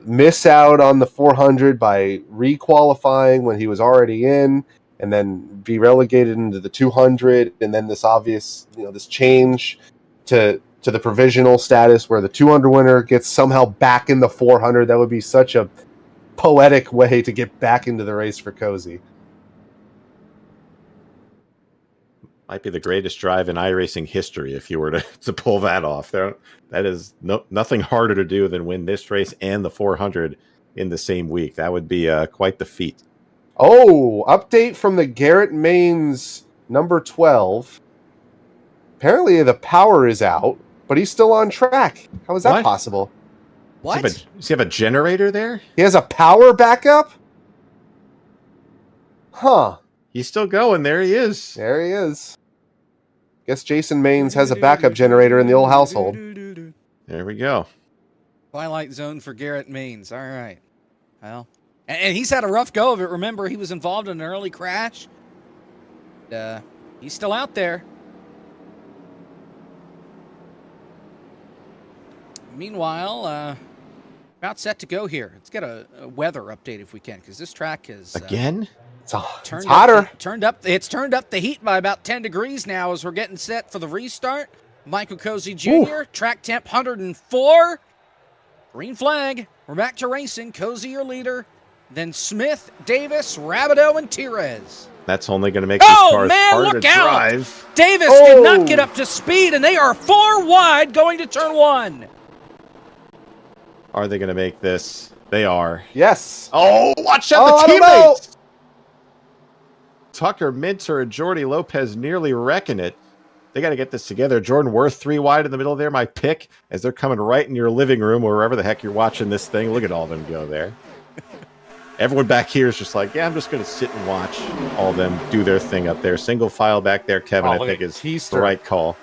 miss out on the 400 by requalifying when he was already in, and then be relegated into the 200, and then this obvious, you know, this change to the provisional status where the 200 winner gets somehow back in the 400. That would be such a poetic way to get back into the race for Cozy. Might be the greatest drive in iRacing history if you were to pull that off. That is nothing harder to do than win this race and the 400 in the same week. That would be quite the feat. Oh, update from the Garrett Mains number 12. Apparently the power is out, but he's still on track. How is that possible? What? Does he have a generator there? He has a power backup? Huh. He's still going. There he is. There he is. Guess Jason Mains has a backup generator in the old household. There we go. Twilight Zone for Garrett Mains. All right. Well, and he's had a rough go of it. Remember, he was involved in an early crash. He's still out there. Meanwhile, about set to go here. Let's get a weather update if we can, because this track is again. It's hotter. It's turned up the heat by about 10 degrees now as we're getting set for the restart. Michael Cozy Jr. Ooh. Track temp 104. Green flag. We're back to racing. Cozy your leader. Then Smith, Davis, Rabideau, and Tires. That's only going to make these cars harder to drive. Davis did not get up to speed, and they are 4 wide going to turn 1. Are they going to make this? They are. Yes. Oh, watch out the teammates. Tucker Minter and Jordy Lopez nearly wrecking it. They got to get this together. Jordan Worth 3 wide in the middle there, my pick, as they're coming right in your living room or wherever the heck you're watching this thing. Look at all of them go there. Everyone back here is just like, yeah, I'm just going to sit and watch all of them do their thing up there. Single file back there, Kevin, I think is the right call.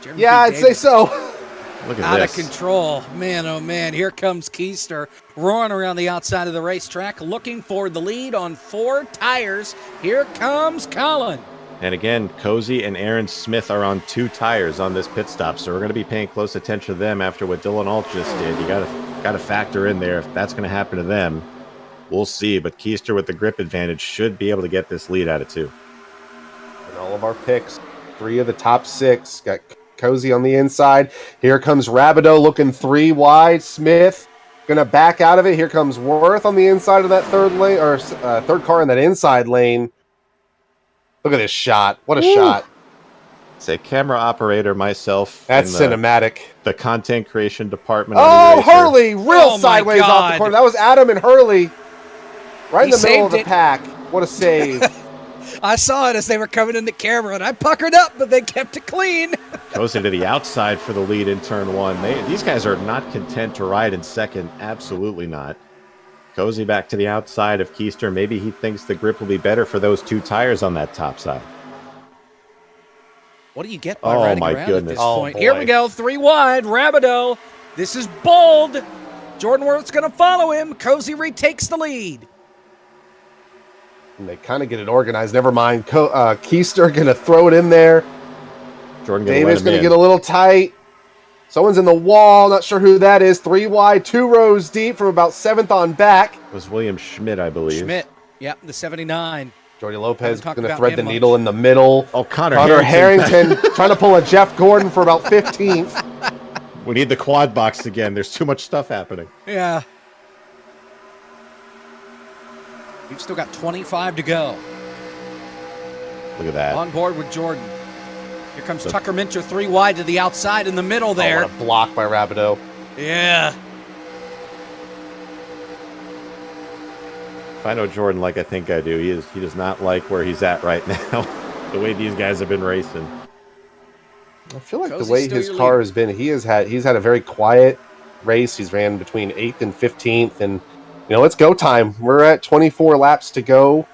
Jeremy Yeah, I'd say so. Look at Out this. of control. Man, oh man, here comes Keister roaring around the outside of the racetrack, looking for the lead on 4 tires. Here comes Colin. And again, Cozy and Aaron Smith are on 2 tires on this pit stop, so we're going to be paying close attention to them after what Dylan Alt just did. You got to factor in there if that's going to happen to them. We'll see, but Keister with the grip advantage should be able to get this lead out of 2. And all of our picks, 3 of the top 6. Got Cozy on the inside. Here comes Rabideau looking 3 wide. Smith gonna back out of it. Here comes Worth on the inside of that third lane, or third car in that inside lane. Look at this shot. What a shot. Say camera operator myself. That's cinematic. The content creation department. Oh, Racer. Hurley, real Oh, my sideways off God. the corner. That was Adam and Hurley right in He the middle of saved the it. pack. What a save. I saw it as they were coming in the camera, and I puckered up, but they kept it clean. Goes into the outside for the lead in turn 1. These guys are not content to ride in second. Absolutely not. Cozy back to the outside of Keister. Maybe he thinks the grip will be better for those 2 tires on that top side. What do you get by Oh, riding my around goodness. at this Oh, point? boy. Here we go, 3 wide, Rabideau. This is bold. Jordan Worth's going to follow him. Cozy retakes the lead. And they kind of get it organized. Never mind. Keister going to throw it in there. Jordan Davis going to get get a little tight. Someone's in the wall. Not sure who that is. 3 wide, 2 rows deep from about 7th on back. It was William Schmidt, I believe. Schmidt, yep, the 79. Jordy Lopez Haven't talked going to about thread him the much. needle in the middle. Oh, Connor Harrington trying to pull a Jeff Gordon for about 15th. We need the quad box again. There's too much stuff happening. Yeah. We've still got 25 to go. Look at that. On board with Jordan. Here comes Tucker Minter 3 wide to the outside in the middle there. Oh, what a block by Rabideau. Yeah. If I know Jordan like I think I do, he does not like where he's at right now. The way these guys have been racing. I feel like Cozy's the way still his your car leader. has been, he's had a very quiet race. He's ran between 8th and 15th, and it's go time. We're at 24 laps to go,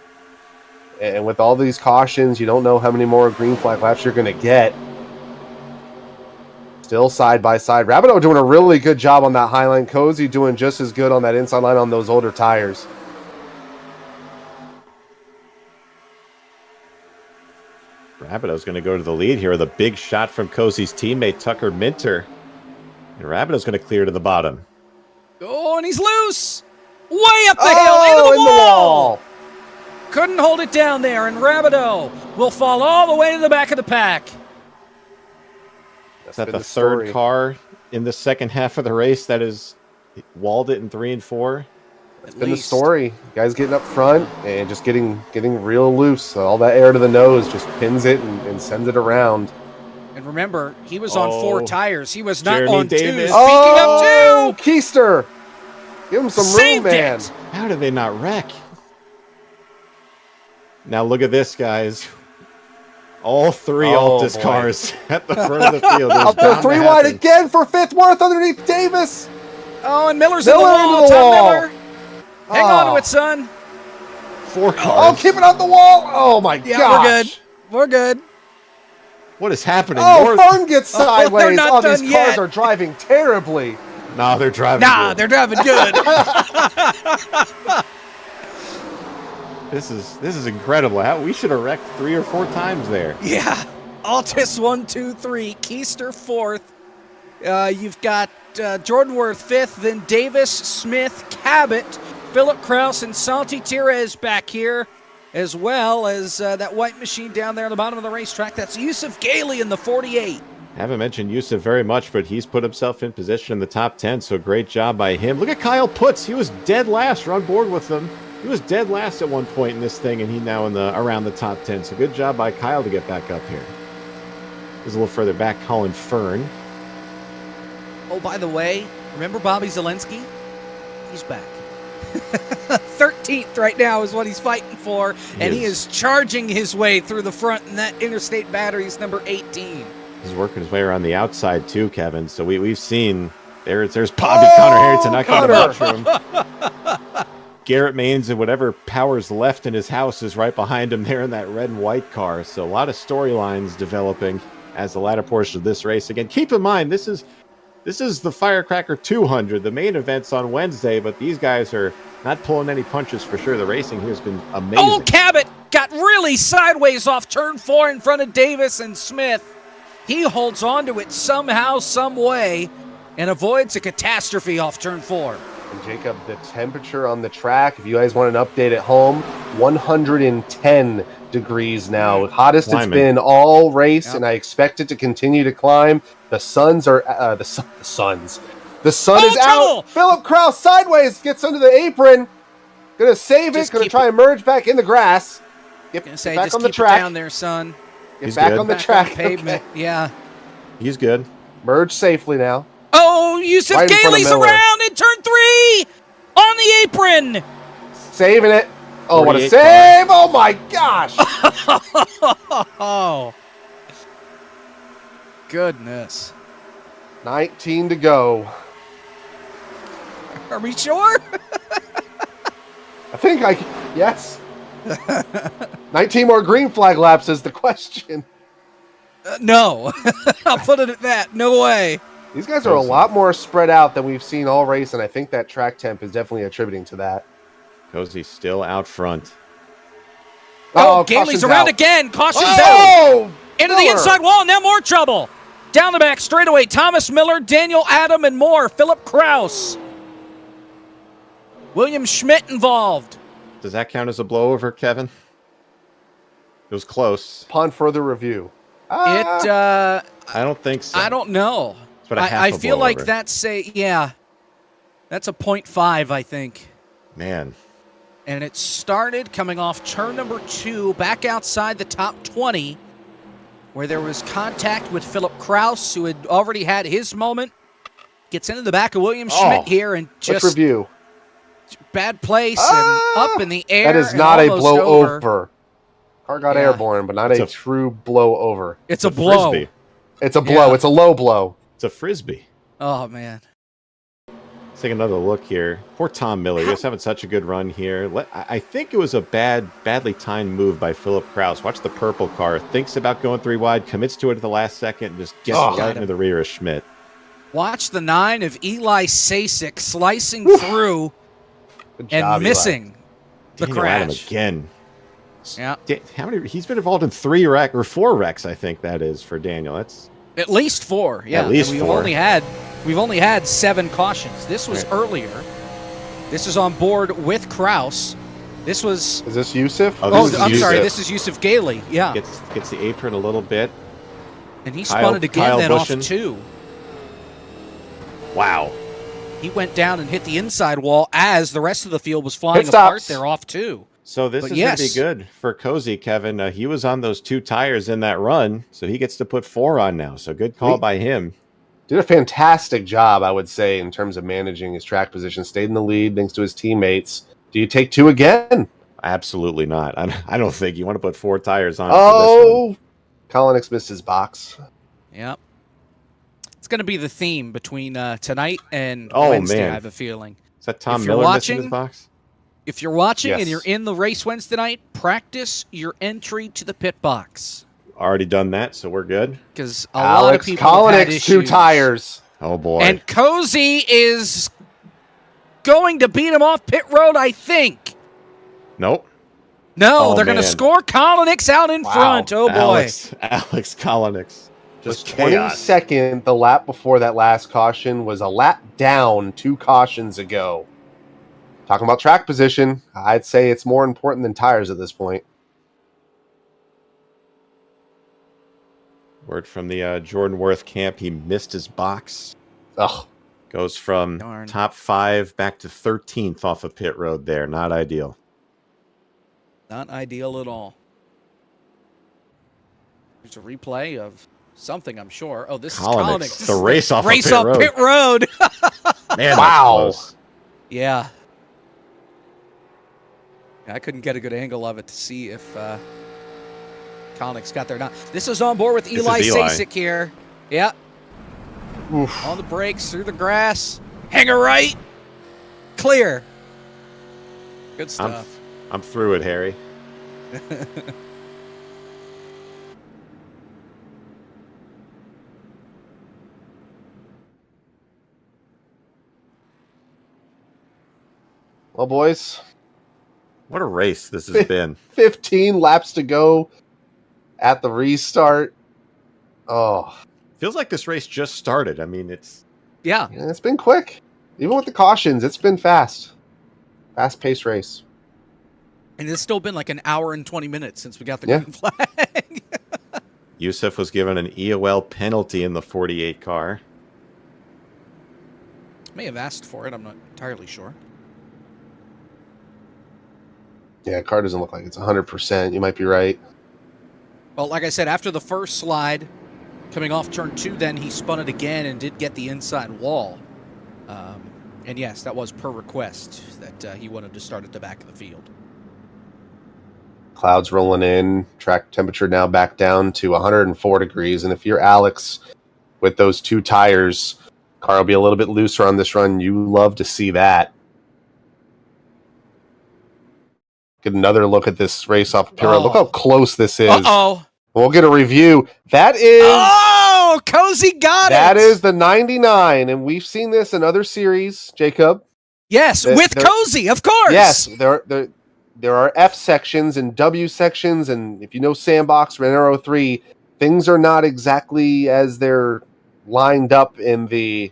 and with all these cautions, you don't know how many more green flag laps you're going to get. Still side by side. Rabideau doing a really good job on that high line. Cozy doing just as good on that inside line on those older tires. Rabideau's going to go to the lead here with a big shot from Cozy's teammate, Tucker Minter. And Rabideau's going to clear to the bottom. Oh, and he's loose. Way up the hill, into in the wall. Couldn't hold it down there, and Rabideau will fall all the way to the back of the pack. Is that the third car in the second half of the race that has walled it in 3 and 4? That's been the story. Guys getting up front and just getting real loose. All that air to the nose just pins it and sends it around. And remember, he was on 4 tires. He was not Jeremy on 2. Davis. Speaking of 2, Keister! Give him some saved room, man. it. How did they not wreck? Now look at this, guys. All 3 Altus boy. cars at the front of the field. Up there 3 wide again for 5th. Worth underneath Davis. Oh, and Miller's Miller in the wall. into the Tom wall. Miller. Hang on to it, son. 4 cars. Oh, keep it on the wall. Oh, my Yeah, gosh. we're good. We're good. What is happening? Oh, Fern gets they're sideways. not These done cars yet. are driving terribly. No, they're driving Nah, good. they're driving good. This is incredible. We should have wrecked 3 or 4 times there. Yeah. Altus 1, 2, 3. Keister 4th. You've got Jordan Worth 5th, then Davis, Smith, Cabot, Philip Kraus, and Santi Tires back here, as well as that white machine down there on the bottom of the racetrack. That's Yusuf Gailey in the 48. Haven't mentioned Yusuf very much, but he's put himself in position in the top 10, so great job by him. Look at Kyle Putz. He was dead last. You're on board with them. He was dead last at one point in this thing, and he's now around the top 10. So good job by Kyle to get back up here. He's a little further back, Colin Fern. Oh, by the way, remember Bobby Zelensky? He's back. 13th right now is what he's fighting for, and he is charging his way through the front, and that Interstate Battery's number 18. He's working his way around the outside too, Kevin. So we've seen there's Bobby Connor Harrington knocking the mushroom. Garrett Maines and whatever power's left in his house is right behind him there in that red and white car. So a lot of storylines developing as the latter portion of this race. Again, keep in mind this is the Firecracker 200. The main event's on Wednesday, but these guys are not pulling any punches for sure. The racing here has been amazing. Oh, Cabot got really sideways off turn 4 in front of Davis and Smith. He holds on to it somehow, some way, and avoids a catastrophe off turn 4. And Jacob, the temperature on the track, if you guys want an update at home, 110 degrees now. Hottest it's been all race, and I expect it to continue to climb. The suns are the sun is out. Philip Kraus sideways gets under the apron. Gonna save it. Gonna try and merge back in the grass. Get back on the track. Down there, son. Get back on the track. Pavement. Okay. Yeah. He's good. Merge safely now. Oh, Yusuf Gailey's around in turn 3 on the apron. Saving it. Oh, what a save. Oh, my gosh. Oh, goodness. 19 to go. Are we sure? Yes. 19 more green flag laps is the question. No. I'll put it at that. No way. These guys are a lot more spread out than we've seen all race, and I think that track temp is definitely attributing to that. Cozy's still out front. Oh, Gailey's around again. Caution's out. Into the inside wall. Now more trouble. Down the back straightaway. Thomas Miller, Daniel Adam, and more. Philip Kraus. William Schmidt involved. Does that count as a blowover, Kevin? It was close. Upon further review. I don't think so. I don't know. But I feel like that's a 0.5, I think. Man. And it started coming off turn number 2, back outside the top 20, where there was contact with Philip Kraus, who had already had his moment. Gets into the back of William Schmidt here and just review. Bad place and up in the air. That is not a blow over. Car got airborne, but not a true blow over. It's a blow. Frisbee. It's a blow. It's a low blow. It's a frisbee. Oh, man. Let's take another look here. Poor Tom Miller. He was having such a good run here. I think it was a badly timed move by Philip Kraus. Watch the purple car. Thinks about going 3 wide, commits to it at the last second, and just gets right into the rear of Schmidt. Watch the 9 of Eli Sasek slicing through and missing the crash. Again. Yeah. How many? He's been involved in 4 wrecks, I think that is, for Daniel. That's at least 4. Yeah. At least we've 4. We've only had 7 cautions. This was earlier. This is on board with Kraus. This was. Is this Yusuf? I'm sorry. This is Yusuf Gailey. Yeah. Gets the apron a little bit. And he spun it again then off 2. Wow. He went down and hit the inside wall as the rest of the field was flying apart there off 2. So this is going to be good for Cozy, Kevin. He was on those 2 tires in that run, so he gets to put 4 on now. So good call by him. Did a fantastic job, I would say, in terms of managing his track position. Stayed in the lead thanks to his teammates. Do you take 2 again? Absolutely not. I don't think you want to put 4 tires on. Oh, Collinix missed his box. Yep. It's going to be the theme between tonight and Wednesday, man. I have a feeling. Is that Tom Miller missing his box? If you're watching and you're in the race Wednesday night, practice your entry to the pit box. Already done that, so we're good. Because a lot of people have had issues. 2 tires. Oh, boy. And Cozy is going to beat him off pit road, I think. Nope. No, they're going to score Collinix out in front. Oh, boy. Alex Collinix. Just 22nd, the lap before that last caution was a lap down 2 cautions ago. Talking about track position, I'd say it's more important than tires at this point. Word from the Jordan Worth camp, he missed his box. Ugh. Goes from top 5 back to 13th off of pit road there. Not ideal. Not ideal at all. There's a replay of something, I'm sure. Oh, this is Collinix. The race off pit road. Man, wow. Yeah. I couldn't get a good angle of it to see if Kalnick's got there or not. This is on board with Eli Sasek here. Yeah. Oof. On the brakes, through the grass. Hanger right. Clear. Good stuff. I'm through it, Harry. Well, boys, What a race this has been. 15 laps to go at the restart. Oh, Feels like this race just started. I mean, it's Yeah. yeah, it's been quick. Even with the cautions, it's been fast. Fast-paced race. And it's still been like an hour and 20 minutes since we got the Yeah. green flag. Yusuf was given an EOL penalty in the 48 car. May have asked for it. I'm not entirely sure. Yeah, car doesn't look like it's 100%. You might be right. Well, like I said, after the first slide, coming off turn 2, then he spun it again and did get the inside wall. And yes, that was per request that he wanted to start at the back of the field. Clouds rolling in. Track temperature now back down to 104 degrees. And if you're Alex with those 2 tires, car will be a little bit looser on this run. You love to see that. Get another look at this race off pit road. Look how close this is. Uh-oh. We'll get a review. That is... Oh, Cozy got it. That is the 99, and we've seen this in other series, Jacob. Yes, with Cozy, of course. Yes, there are F sections and W sections, and if you know Sandbox or Aero 3, things are not exactly as they're lined up in the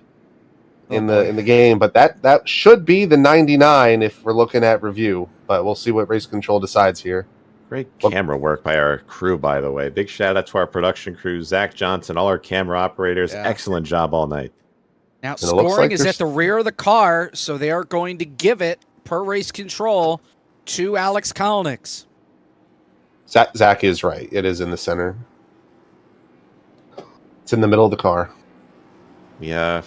in the game. But that should be the 99 if we're looking at review. But we'll see what race control decides here. Great camera work by our crew, by the way. Big shout out to our production crew, Zach Johnson, all our camera operators. Yeah. Excellent job all night. Now, it looks scoring like is at the rear of the car, so they are going to give it, per race control, to Alex Kalnick. Zach is right. It is in the center. It's in the middle of the car. Yeah.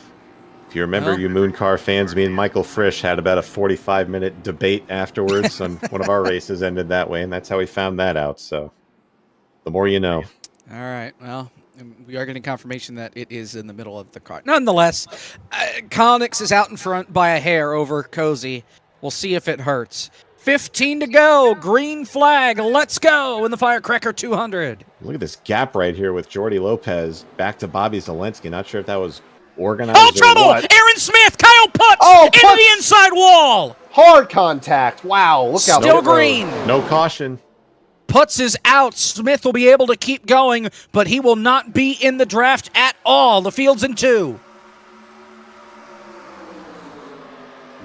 If you remember, Well, you Moon Car fans, me and Michael Frisch had about a 45-minute debate afterwards, and one of our races ended that way, and that's how we found that out. So, the more you know. All right. Well, we are getting confirmation that it is in the middle of the car. Nonetheless, Kalnick is out in front by a hair over Cozy. We'll see if it hurts. 15 to go. Green flag. Let's go in the Firecracker 200. Look at this gap right here with Jordy Lopez back to Bobby Zelensky. Not sure if that was organized Oh, or trouble! what. Aaron Smith, Kyle Putz into Putz! the inside wall. Hard contact. Wow. Look out. Still green. No caution. Putz is out. Smith will be able to keep going, but he will not be in the draft at all. The field's in 2.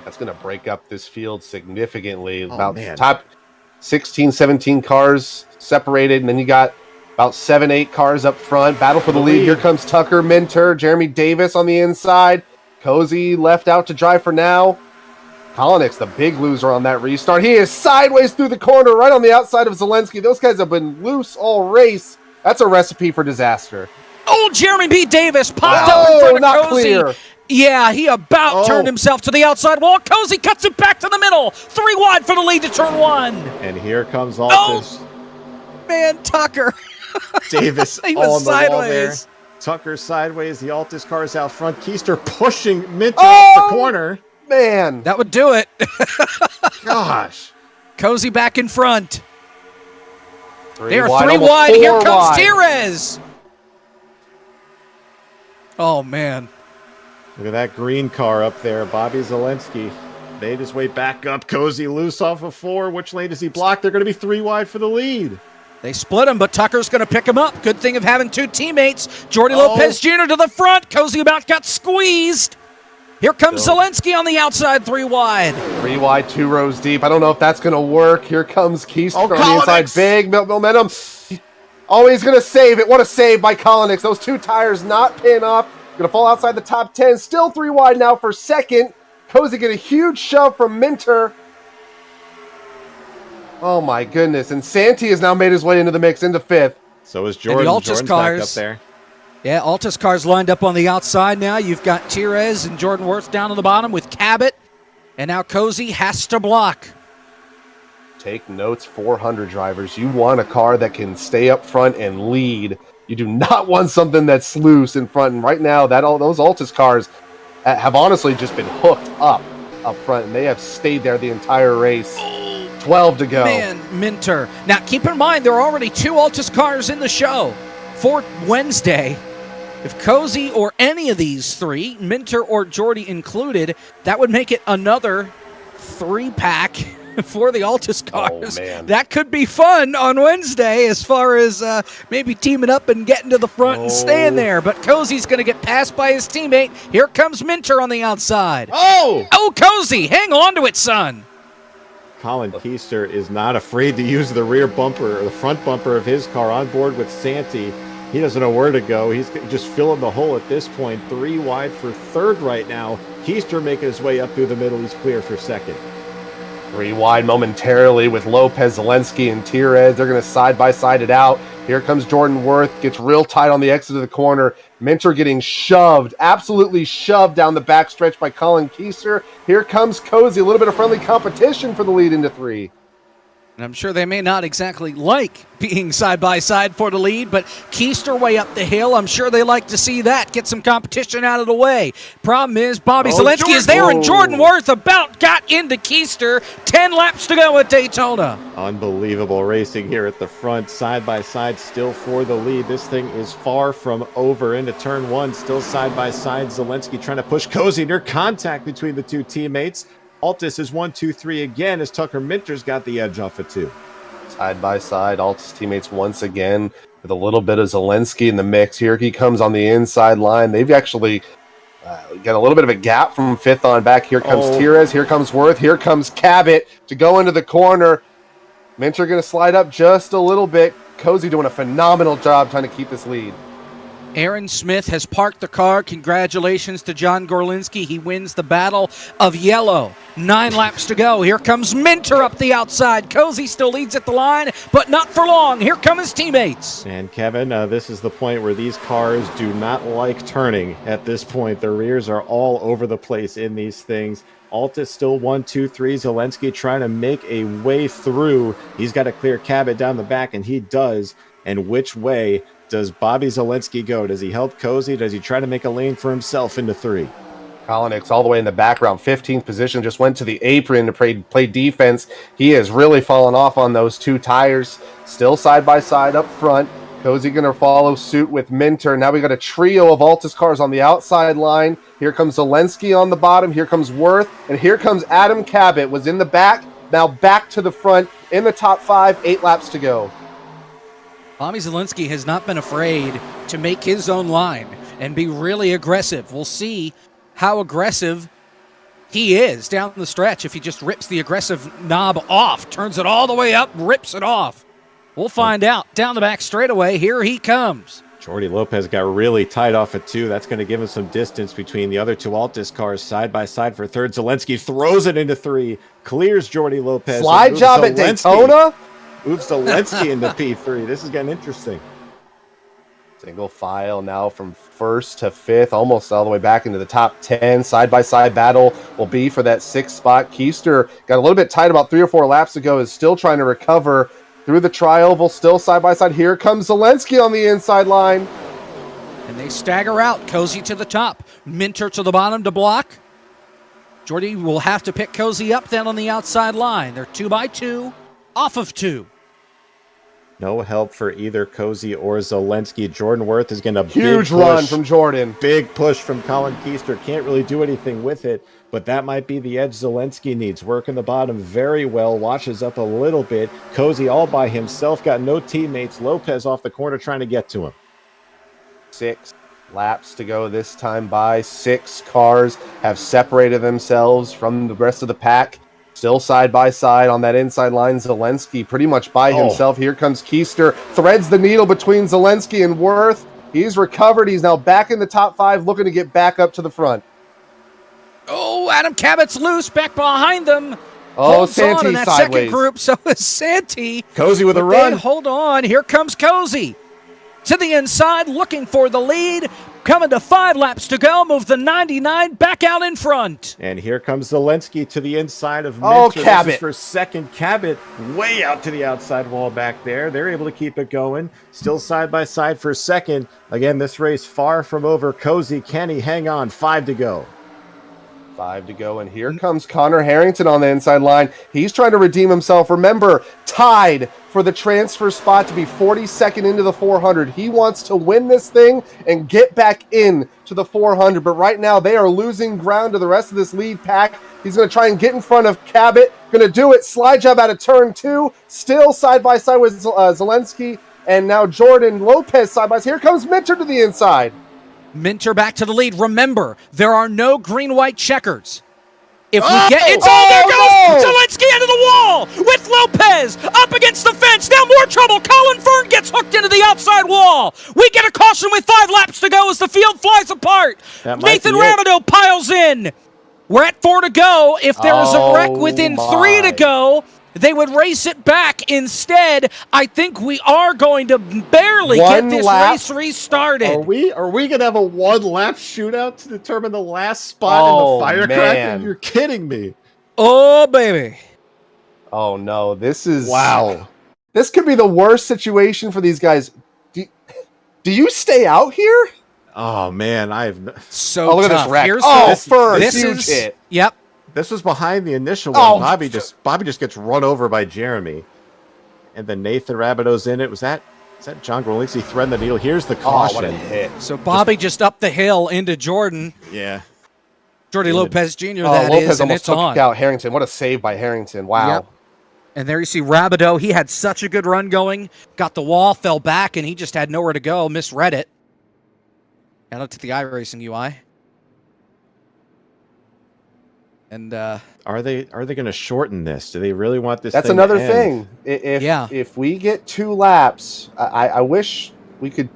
That's going to break up this field significantly. Oh, About man. top 16, 17 cars separated, and then you got about 7, 8 cars up front. Battle for the lead. Here comes Tucker, Minter, Jeremy Davis on the inside. Cozy left out to drive for now. Kalnick's the big loser on that restart. He is sideways through the corner, right on the outside of Zelensky. Those guys have been loose all race. That's a recipe for disaster. Oh, Jeremy B. Davis popped up in front of not Cozy. clear. Yeah, he about turned himself to the outside wall. Cozy cuts it back to the middle. 3 wide for the lead to turn 1. And here comes Altus. Man, Tucker. Davis He all was on the wall there. sideways. Tucker sideways. The Altus car is out front. Keister pushing Minter Oh! off the corner. Man. That would do it. Gosh. Cozy back in front. They are 3 almost wide. Here 4 comes wide. Tires. Oh, man. Look at that green car up there. Bobby Zelensky. Made his way back up. Cozy loose off of 4. Which lane does he block? They're going to be 3 wide for the lead. They split him, but Tucker's going to pick him up. Good thing of having 2 teammates. Jordy Lopez Jr. to the front. Cozy about got squeezed. Here comes Zelensky on the outside, 3 wide. 3 wide, 2 rows deep. I don't know if that's going to work. Here comes Keister on the Kalnick. inside. Big momentum. Oh, he's going to save it. What a save by Kalnick. Those 2 tires not paying off. Going to fall outside the top 10. Still 3 wide now for second. Cozy get a huge shove from Minter. Oh, my goodness. And Santee has now made his way into the mix, into 5th. So is Jordan. Altus Jordan's cars. back up there. Yeah, Altus cars lined up on the outside now. You've got Tires and Jordan Worth down on the bottom with Cabot. And now Cozy has to block. Take notes, 400 drivers. You want a car that can stay up front and lead. You do not want something that's loose in front. And right now, those Altus cars have honestly just been hooked up front, and they have stayed there the entire race. 12 to go. Man, Minter. Now, keep in mind, there are already 2 Altus cars in the show for Wednesday. If Cozy or any of these 3, Minter or Jordy included, that would make it another 3-pack for the Altus cars. Oh, man. That could be fun on Wednesday as far as maybe teaming up and getting to the front and staying there. But Cozy's going to get passed by his teammate. Here comes Minter on the outside. Oh, Cozy, hang on to it, son. Colin Keister is not afraid to use the rear bumper or the front bumper of his car on board with Santee. He doesn't know where to go. He's just filling the hole at this point. 3 wide for third right now. Keister making his way up through the middle. He's clear for second. 3 wide momentarily with Lopez, Zelensky, and Tires. They're going to side-by-side it out. Here comes Jordan Worth. Gets real tight on the exit of the corner. Minter getting shoved, absolutely shoved down the backstretch by Colin Keister. Here comes Cozy. A little bit of friendly competition for the lead into 3. And I'm sure they may not exactly like being side-by-side for the lead, but Keister way up the hill, I'm sure they like to see that. Get some competition out of the way. Problem is, Bobby Zelensky is there, and Jordan Worth about got into Keister. 10 laps to go at Daytona. Unbelievable racing here at the front. Side-by-side still for the lead. This thing is far from over into turn 1. Still side-by-side. Zelensky trying to push Cozy near contact between the 2 teammates. Altus is 1, 2, 3 again as Tucker Minter's got the edge off of 2. Side by side, Altus teammates once again with a little bit of Zelensky in the mix. Here he comes on the inside line. They've actually got a little bit of a gap from 5th on back. Here comes Tires. Here comes Worth. Here comes Cabot to go into the corner. Minter going to slide up just a little bit. Cozy doing a phenomenal job trying to keep this lead. Aaron Smith has parked the car. Congratulations to John Gorlinski. He wins the battle of yellow. 9 laps to go. Here comes Minter up the outside. Cozy still leads at the line, but not for long. Here come his teammates. And Kevin, this is the point where these cars do not like turning at this point. The rears are all over the place in these things. Altus still 1, 2, 3. Zelensky trying to make a way through. He's got to clear Cabot down the back, and he does. And which way does Bobby Zelensky go? Does he help Cozy? Does he try to make a lane for himself into 3? Kolinix all the way in the background, 15th position, just went to the apron to play defense. He has really fallen off on those 2 tires. Still side by side up front. Cozy going to follow suit with Minter. Now we got a trio of Altus cars on the outside line. Here comes Zelensky on the bottom. Here comes Worth. And here comes Adam Cabot. Was in the back, now back to the front in the top 5, 8 laps to go. Bobby Zelensky has not been afraid to make his own line and be really aggressive. We'll see how aggressive he is down the stretch if he just rips the aggressive knob off, turns it all the way up, rips it off. We'll find out. Down the back straightaway, here he comes. Jordy Lopez got really tight off at 2. That's going to give him some distance between the other 2 Altus cars side by side for 3rd. Zelensky throws it into 3, clears Jordy Lopez. Slide job at Daytona? Moves Zelensky into P3. This is getting interesting. Single file now from 1st to 5th, almost all the way back into the top 10. Side-by-side battle will be for that 6th spot. Keister got a little bit tight about 3 or 4 laps ago, is still trying to recover through the tri-oval, still side-by-side. Here comes Zelensky on the inside line. And they stagger out. Cozy to the top. Minter to the bottom to block. Jordy will have to pick Cozy up then on the outside line. They're 2 by 2, off of 2. No help for either Cozy or Zelensky. Jordan Worth is getting a huge run from Jordan. Big push from Colin Keister. Can't really do anything with it, but that might be the edge Zelensky needs. Working the bottom very well. Watches up a little bit. Cozy all by himself. Got no teammates. Lopez off the corner trying to get to him. 6 laps to go this time by. 6 cars have separated themselves from the rest of the pack. Still side by side on that inside line. Zelensky pretty much by himself. Here comes Keister. Threads the needle between Zelensky and Worth. He's recovered. He's now back in the top 5, looking to get back up to the front. Oh, Adam Cabot's loose back behind them. Oh, Holds on Santee in that sideways. second group. So is Santee. Cozy with a But run. then, hold on. Here comes Cozy. To the inside, looking for the lead. coming to 5 laps to go. Move the 99 back out in front. And here comes Zelensky to the inside of Oh, Minter. Cabot. This is for second. Cabot way out to the outside wall back there. They're able to keep it going. Still side by side for second. Again, this race far from over. Cozy, can he hang on? 5 to go. 5 to go, and here comes Connor Harrington on the inside line. He's trying to redeem himself. Remember, tied for the transfer spot to be 42nd into the 400. He wants to win this thing and get back in to the 400, but right now they are losing ground to the rest of this lead pack. He's going to try and get in front of Cabot. Going to do it. Slide job out of turn 2. Still side by side with Zelensky, and now Jordan Lopez side by side. Here comes Minter to the inside. Minter back to the lead. Remember, there are no green-white checkers. If we get... It's there goes Zelensky into the wall with Lopez up against the fence. Now more trouble. Colin Fern gets hooked into the outside wall. We get a caution with 5 laps to go as the field flies apart. Nathan Rabideau piles in. We're at 4 to go. If there is a wreck within 3 to go, they would race it back. Instead, I think we are going to barely get this race restarted. Are we going to have a 1-lap shootout to determine the last spot in the Firecracker? Man. You're kidding me. Oh, baby. Oh, no. This is... Wow. This could be the worst situation for these guys. Do you stay out here? Oh, man. So look at tough. this wreck. Here's First. This Huge is... hit. Yep. This was behind the initial one. Oh, Bobby just gets run over by Jeremy. And then Nathan Rabideau's in it. Is that John Gorlinski threading the needle? Here's the caution. What a hit. So Bobby just up the hill into Jordan. Yeah. Jordy Lopez Jr. Lopez and almost it's took on. out Harrington. What a save by Harrington. Wow. Yep. And there you see Rabideau. He had such a good run going. Got the wall, fell back, and he just had nowhere to go. Misread it. Got up to the iRacing UI. And are they going to shorten this? Do they really want this? That's thing another to end? thing. If we get 2 laps, I wish we could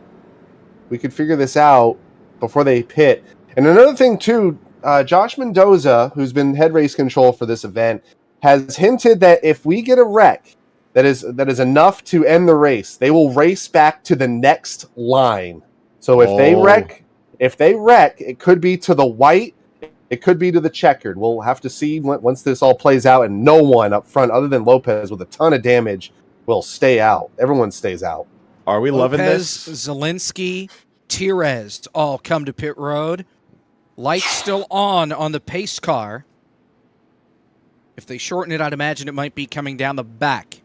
figure this out before they pit. And another thing too, Josh Mendoza, who's been head race control for this event, has hinted that if we get a wreck that is enough to end the race, they will race back to the next line. So if they wreck, it could be to the white. It could be to the checkered. We'll have to see once this all plays out, and no one up front other than Lopez with a ton of damage will stay out. Everyone stays out. Are we loving this? Zelensky, Tires all come to pit road. Lights still on the pace car. If they shorten it, I'd imagine it might be coming down the back.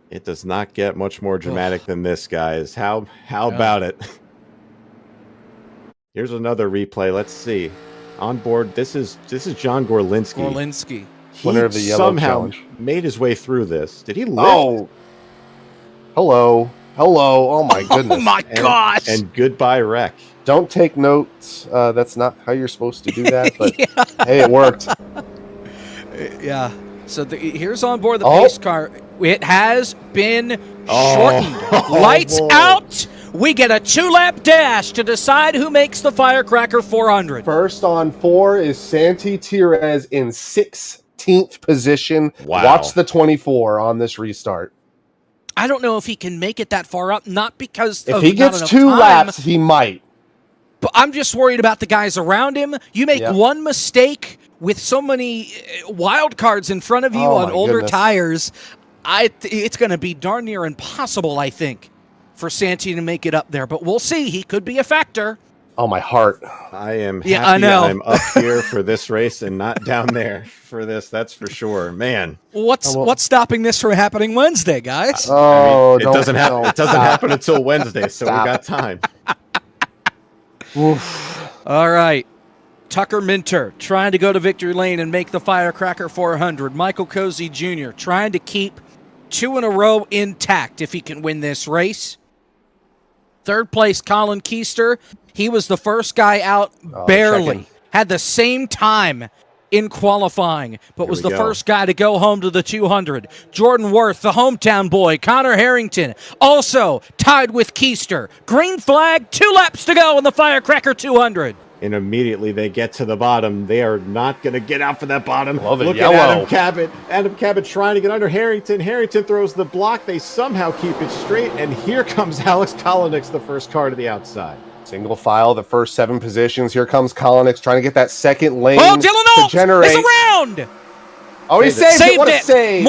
It does not get much more dramatic than this, guys. How about it? Here's another replay. Let's see. On board, this is John Gorlinski. Winner of the yellow somehow challenge. Made his way through this. Did he lift? Oh, hello. Oh my goodness. Oh my gosh. And goodbye wreck. Don't take notes. That's not how you're supposed to do that. But hey, it worked. Yeah. So here's on board the pace car. It has been shortened. Lights out. We get a 2-lap dash to decide who makes the Firecracker 400. First on 4 is Santi Tires in 16th position. Wow. Watch the 24 on this restart. I don't know if he can make it that far up, not because if of he gets 2 laps, he might. But I'm just worried about the guys around him. You make one mistake with so many wild cards in front of you on older tires, it's going to be darn near impossible, I think, for Santi to make it up there. But we'll see. He could be a factor. Oh, my heart. I am happy I know. I'm up here for this race and not down there for this. That's for sure. Man. What's stopping this from happening Wednesday, guys? Oh, it doesn't happen until Wednesday, so we got time. All right. Tucker Minter trying to go to victory lane and make the Firecracker 400. Michael Cozy Jr. trying to keep 2 in a row intact if he can win this race. Third place, Colin Keister. He was the first guy out barely. Had the same time in qualifying, but was the first guy to go home to the 200. Jordan Worth, the hometown boy. Connor Harrington, also tied with Keister. Green flag, 2 laps to go in the Firecracker 200. And immediately they get to the bottom. They are not going to get out for that bottom. Look at Adam Cabot. Adam Cabot trying to get under Harrington. Harrington throws the block. They somehow keep it straight. And here comes Alex Kolinix, the first car to the outside. Single file, the first 7 positions. Here comes Kolonix trying to get that second lane Oh, Dylan to Alt generate. is around. Oh, he saved it. What a it. save.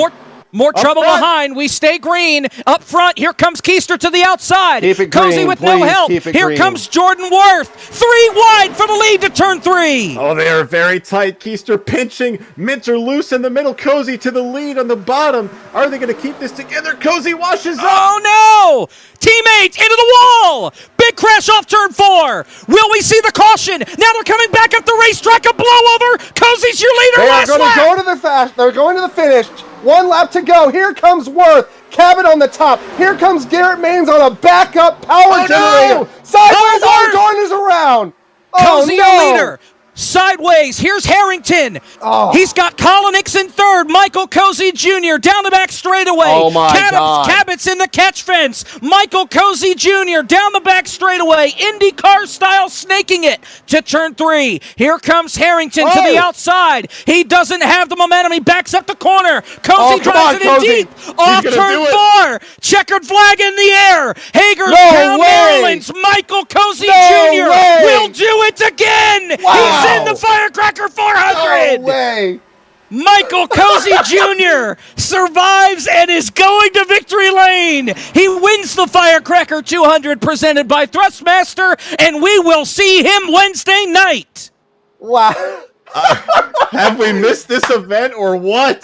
More trouble front. behind. We stay green. Up front, here comes Keister to the outside. Keep it Cozy green, with no please, help. keep it Here green. comes Jordan Worth. 3 wide for the lead to turn 3. Oh, they are very tight. Keister pinching. Minter loose in the middle. Cozy to the lead on the bottom. Are they going to keep this together? Cozy washes up. Oh, no. Teammates into the wall. Big crash off turn 4. Will we see the caution? Now they're coming back up the racetrack. A blowover. Cozy's your leader. They are Last going lap. to go to the fast. They're going to the finish. 1 lap to go. Here comes Worth. Cabot on the top. Here comes Garrett Maines on a backup power generator. Sideways. Worth. Going is around. Cozy, no. your leader. Sideways, here's Harrington. Oh. He's got Kolonix in third. Michael Cozy Jr. down the back straightaway. Oh, my God. Cabot's in the catch fence. Michael Cozy Jr. down the back straightaway. IndyCar style snaking it to turn 3. Here comes Harrington to the outside. He doesn't have the momentum. He backs up the corner. Cozy drives it in deep. Off turn 4. Checkered flag in the air. Hager's down Maryland's Michael Cozy Jr. will do it again. Wow. He's in the Firecracker 400. No way. Michael Cozy Jr. survives and is going to victory lane. He wins the Firecracker 200 presented by Thrustmaster, and we will see him Wednesday night. Wow. Have we missed this event or what?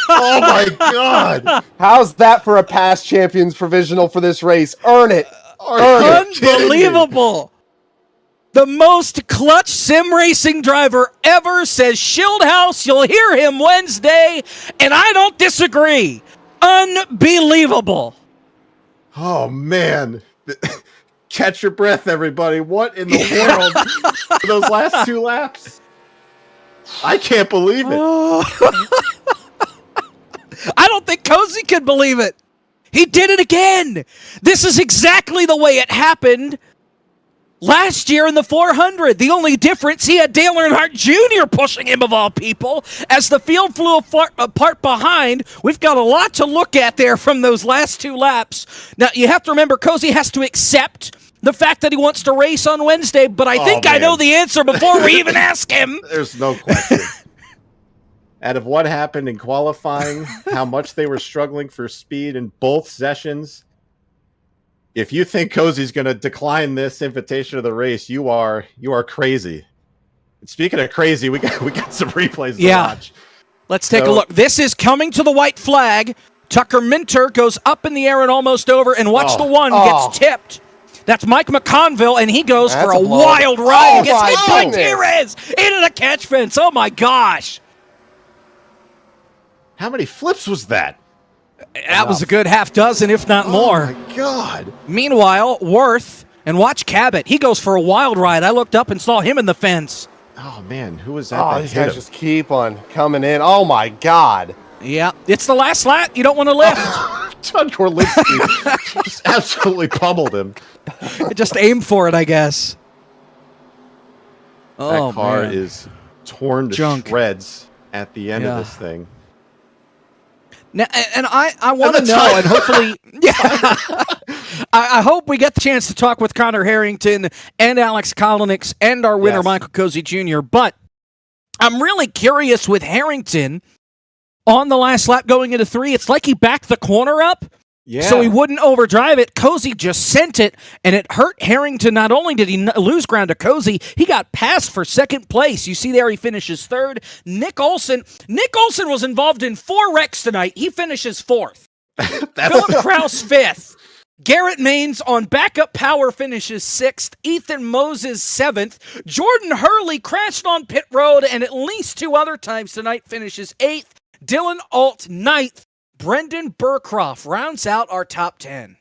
Oh, my God. How's that for a past champions provisional for this race? Earn it. Unbelievable. The most clutch sim racing driver ever, says Schildhouse. You'll hear him Wednesday, and I don't disagree. Unbelievable. Oh, man. Catch your breath, everybody. What in the world for those last 2 laps? I can't believe it. I don't think Cozy could believe it. He did it again. This is exactly the way it happened last year in the 400. The only difference, he had Dale Earnhardt Jr. pushing him of all people. As the field flew apart behind, we've got a lot to look at there from those last 2 laps. Now, you have to remember, Cozy has to accept the fact that he wants to race on Wednesday, but I think I know the answer before we even ask him. There's no question. Out of what happened in qualifying, how much they were struggling for speed in both sessions, if you think Cozy's going to decline this invitation to the race, you are crazy. And speaking of crazy, we got some replays to watch. Let's take a look. This is coming to the white flag. Tucker Minter goes up in the air and almost over, and watch the one gets tipped. That's Mike McConville, and he goes for a wild ride. He gets hit by Gutierrez into the catch fence. Oh, my gosh. How many flips was that? That was a good half dozen, if not more. Oh, my God. Meanwhile, Worth, and watch Cabot. He goes for a wild ride. I looked up and saw him in the fence. Oh, man. Who was that? Oh, these guys just keep on coming in. Oh, my God. Yeah, it's the last lap. You don't want to lift. John Gorlinsky just absolutely pummeled him. Just aim for it, I guess. That car is torn to shreds at the end of this thing. Now, and I want to know, and hopefully, I hope we get the chance to talk with Connor Harrington and Alex Kolonix and our winner, Michael Cozy Jr., but I'm really curious with Harrington on the last lap going into 3. It's like he backed the corner up. Yeah. So he wouldn't overdrive it. Cozy just sent it, and it hurt Harrington. Not only did he lose ground to Cozy, he got passed for second place. You see there he finishes 3rd. Nick Olson was involved in 4 wrecks tonight. He finishes 4th. Philip Kraus 5th. Garrett Maines on backup power finishes 6th. Ethan Moses 7th. Jordan Hurley crashed on pit road, and at least 2 other times tonight finishes 8th. Dylan Alt 9th. Brendan Burcroft rounds out our top 10.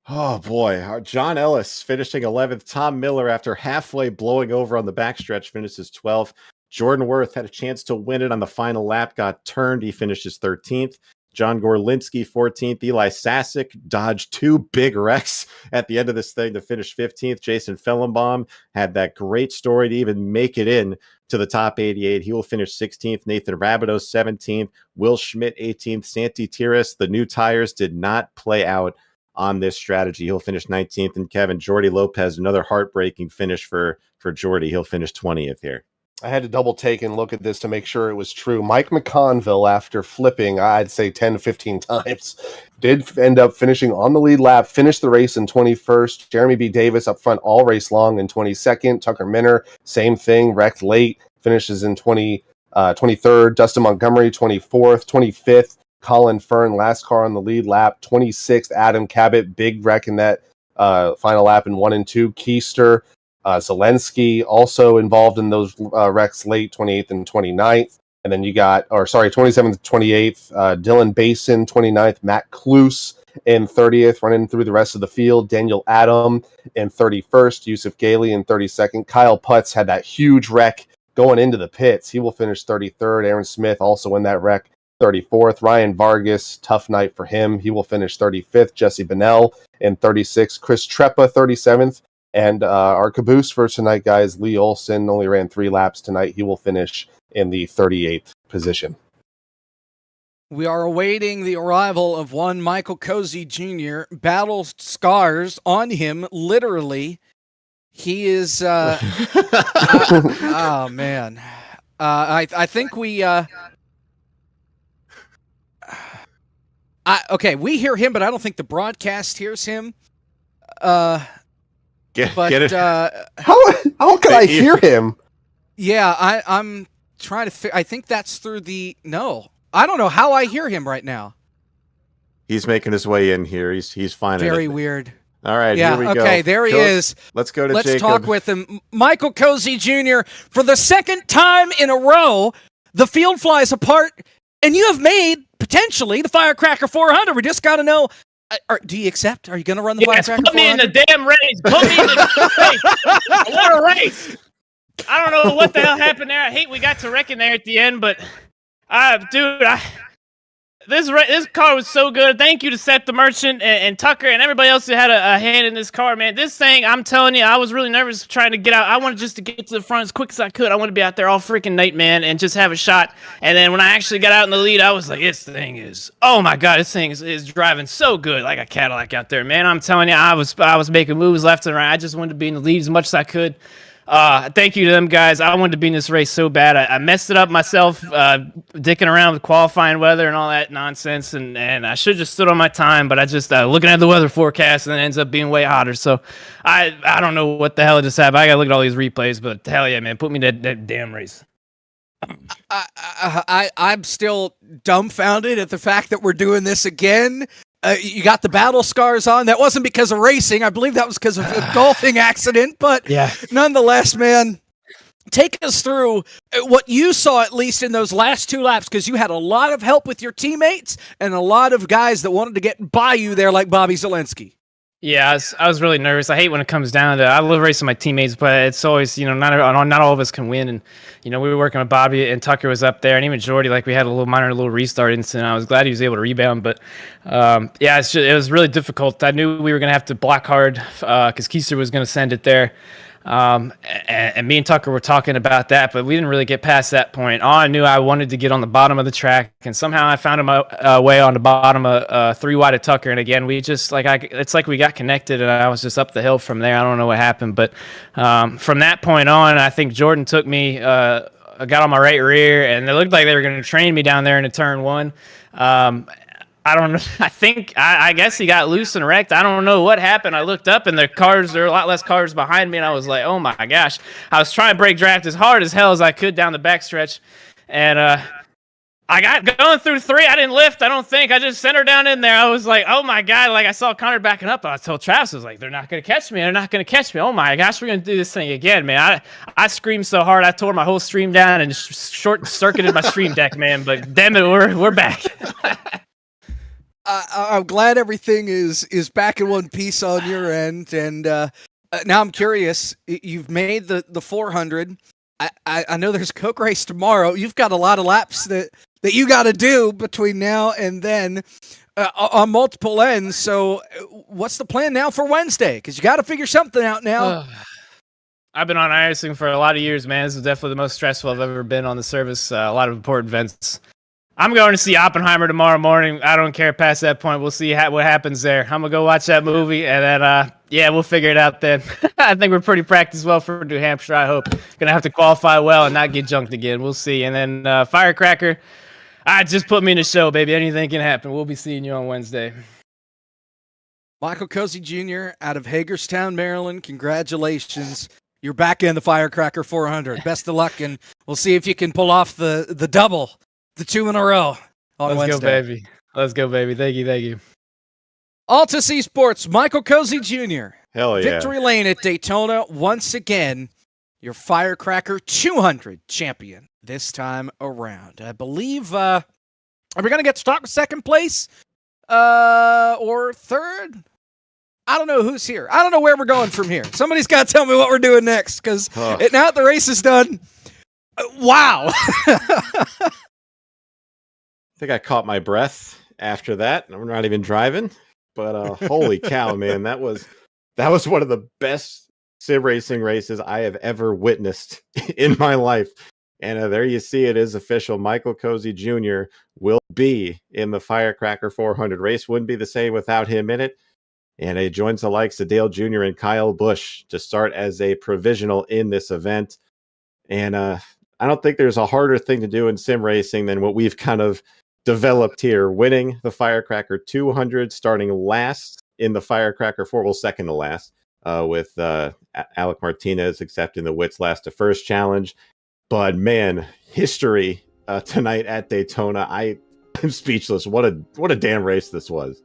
Oh, boy. John Ellis finishing 11th. Tom Miller, after halfway blowing over on the backstretch, finishes 12th. Jordan Worth had a chance to win it on the final lap, got turned. He finishes 13th. John Gorlinsky, 14th. Eli Sasick dodged 2 big wrecks at the end of this thing to finish 15th. Jason Fellenbaum had that great story to even make it in to the top 88. He will finish 16th. Nathan Rabideau, 17th. Will Schmidt, 18th. Santi Tiras, the new tires did not play out on this strategy. He'll finish 19th. And Kevin, Jordy Lopez, another heartbreaking finish for Jordy. He'll finish 20th here. I had to double take and look at this to make sure it was true. Mike McConville, after flipping, I'd say 10 15 times, did end up finishing on the lead lap, finished the race in 21st. Jeremy B. Davis up front all race long in 22nd. Tucker Minner, same thing, wrecked late, finishes in 23rd. Dustin Montgomery, 24th. 25th, Colin Fern, last car on the lead lap. 26th, Adam Cabot, big wreck in that final lap in 1 and 2. Keister, Zelensky also involved in those wrecks late, 28th and 29th. And then you got, 27th, 28th, Dylan Basin, 29th, Matt Kloos in 30th, running through the rest of the field. Daniel Adam in 31st, Yusuf Gailey in 32nd. Kyle Putz had that huge wreck going into the pits. He will finish 33rd. Aaron Smith also in that wreck, 34th. Ryan Vargas, tough night for him. He will finish 35th. Jesse Bennell in 36th. Chris Treppa, 37th. And our caboose for tonight, guys, Lee Olson only ran 3 laps tonight. He will finish in the 38th position. We are awaiting the arrival of one Michael Cozy Jr. Battle scars on him, literally. He is... oh, man. I think we... okay, we hear him, but I don't think the broadcast hears him. Get it? How can I hear him? Yeah, I'm trying to. I think that's through the. No, I don't know how I hear him right now. He's making his way in here. He's fine. Very weird. All right, yeah, here we go. Okay, there he is. Let's go to Let's Jacob. talk with him. Michael Cozy Jr. For the second time in a row, the field flies apart, and you have made potentially the Firecracker 400. We just got to know. Do you accept? Are you going to run the Firecracker 400? Put me in the damn race. Put me in the race. I want a race. I don't know what the hell happened there. I hate we got to wrecking there at the end, but this car was so good. Thank you to Seth the Merchant and Tucker and everybody else who had a hand in this car, man. This thing, I'm telling you, I was really nervous trying to get out. I wanted just to get to the front as quick as I could. I wanted to be out there all freaking night, man, and just have a shot. And then when I actually got out in the lead, I was like, this thing is, oh my God, this thing is driving so good like a Cadillac out there, man. I'm telling you, I was making moves left and right. I just wanted to be in the lead as much as I could. Thank you to them guys. I wanted to be in this race so bad. I messed it up myself, dicking around with qualifying weather and all that nonsense, and I should have just stood on my time, but I just looking at the weather forecast, and it ends up being way hotter. So I don't know what the hell just happened. I gotta look at all these replays, but hell yeah, man, put me in that damn race. I'm still dumbfounded at the fact that we're doing this again. You got the battle scars on. That wasn't because of racing. I believe that was because of a golfing accident. But yeah, nonetheless, man, take us through what you saw, at least in those last 2 laps, because you had a lot of help with your teammates and a lot of guys that wanted to get by you there, like Bobby Zelensky. Yeah, I was really nervous. I hate when it comes down to I love racing my teammates, but it's always, not all of us can win. And, we were working with Bobby and Tucker was up there, and even Jordy, like we had a little restart incident. I was glad he was able to rebound, but it was really difficult. I knew we were going to have to block hard because Keister was going to send it there. And me and Tucker were talking about that, but we didn't really get past that point. All I knew, I wanted to get on the bottom of the track, and somehow I found my way on the bottom of 3 wide of Tucker. And again, we just it's like we got connected, and I was just up the hill from there. I don't know what happened, but from that point on, I think Jordan took me, got on my right rear, and it looked like they were going to train me down there into turn 1. I don't know. I guess he got loose and wrecked. I don't know what happened. I looked up and there are a lot less cars behind me, and I was like, oh my gosh. I was trying to brake draft as hard as hell as I could down the backstretch, and I got going through 3. I didn't lift, I don't think. I just sent her down in there. I was like, oh my God. Like, I saw Connor backing up. I told Travis, I was like, they're not going to catch me. They're not going to catch me. Oh my gosh, we're going to do this thing again, man. I screamed so hard, I tore my whole stream down and short-circuited my stream deck, man. But damn it, we're back. I'm glad everything is back in one piece on your end, and now I'm curious. You've made the 400. I know there's a Coke race tomorrow. You've got a lot of laps that you got to do between now and then on multiple ends. So what's the plan now for Wednesday? Because you got to figure something out now. I've been on iRacing for a lot of years, man. This is definitely the most stressful I've ever been on the service. A lot of important events. I'm going to see Oppenheimer tomorrow morning. I don't care past that point. We'll see what happens there. I'm going to go watch that movie, and then, we'll figure it out then. I think we're pretty practiced well for New Hampshire, I hope. Going to have to qualify well and not get junked again. We'll see. And then Firecracker, just put me in the show, baby. Anything can happen. We'll be seeing you on Wednesday. Michael Cozy Jr. out of Hagerstown, Maryland. Congratulations. You're back in the Firecracker 400. Best of luck, and we'll see if you can pull off the double. The 2 in a row on Wednesday. Let's go, baby. Let's go, baby. Thank you. Altus Esports, Michael Cozy Jr. Hell yeah. Victory Lane at Daytona. Once again, your Firecracker 200 champion this time around. I believe, are we going to get to talk second place or third? I don't know who's here. I don't know where we're going from here. Somebody's got to tell me what we're doing next, because now that the race is done, wow. I think I caught my breath after that. I'm not even driving, but holy cow, man, that was one of the best sim racing races I have ever witnessed in my life. And there you see, it is official. Michael Cozy Jr. will be in the Firecracker 400 race. Wouldn't be the same without him in it. And he joins the likes of Dale Jr. and Kyle Busch to start as a provisional in this event. And I don't think there's a harder thing to do in sim racing than what we've kind of developed here, winning the Firecracker 200, starting last in the Firecracker 4, well, second to last, with Alec Martinez accepting the Wits last to first challenge. But man, history tonight at Daytona. I'm speechless. What a damn race this was.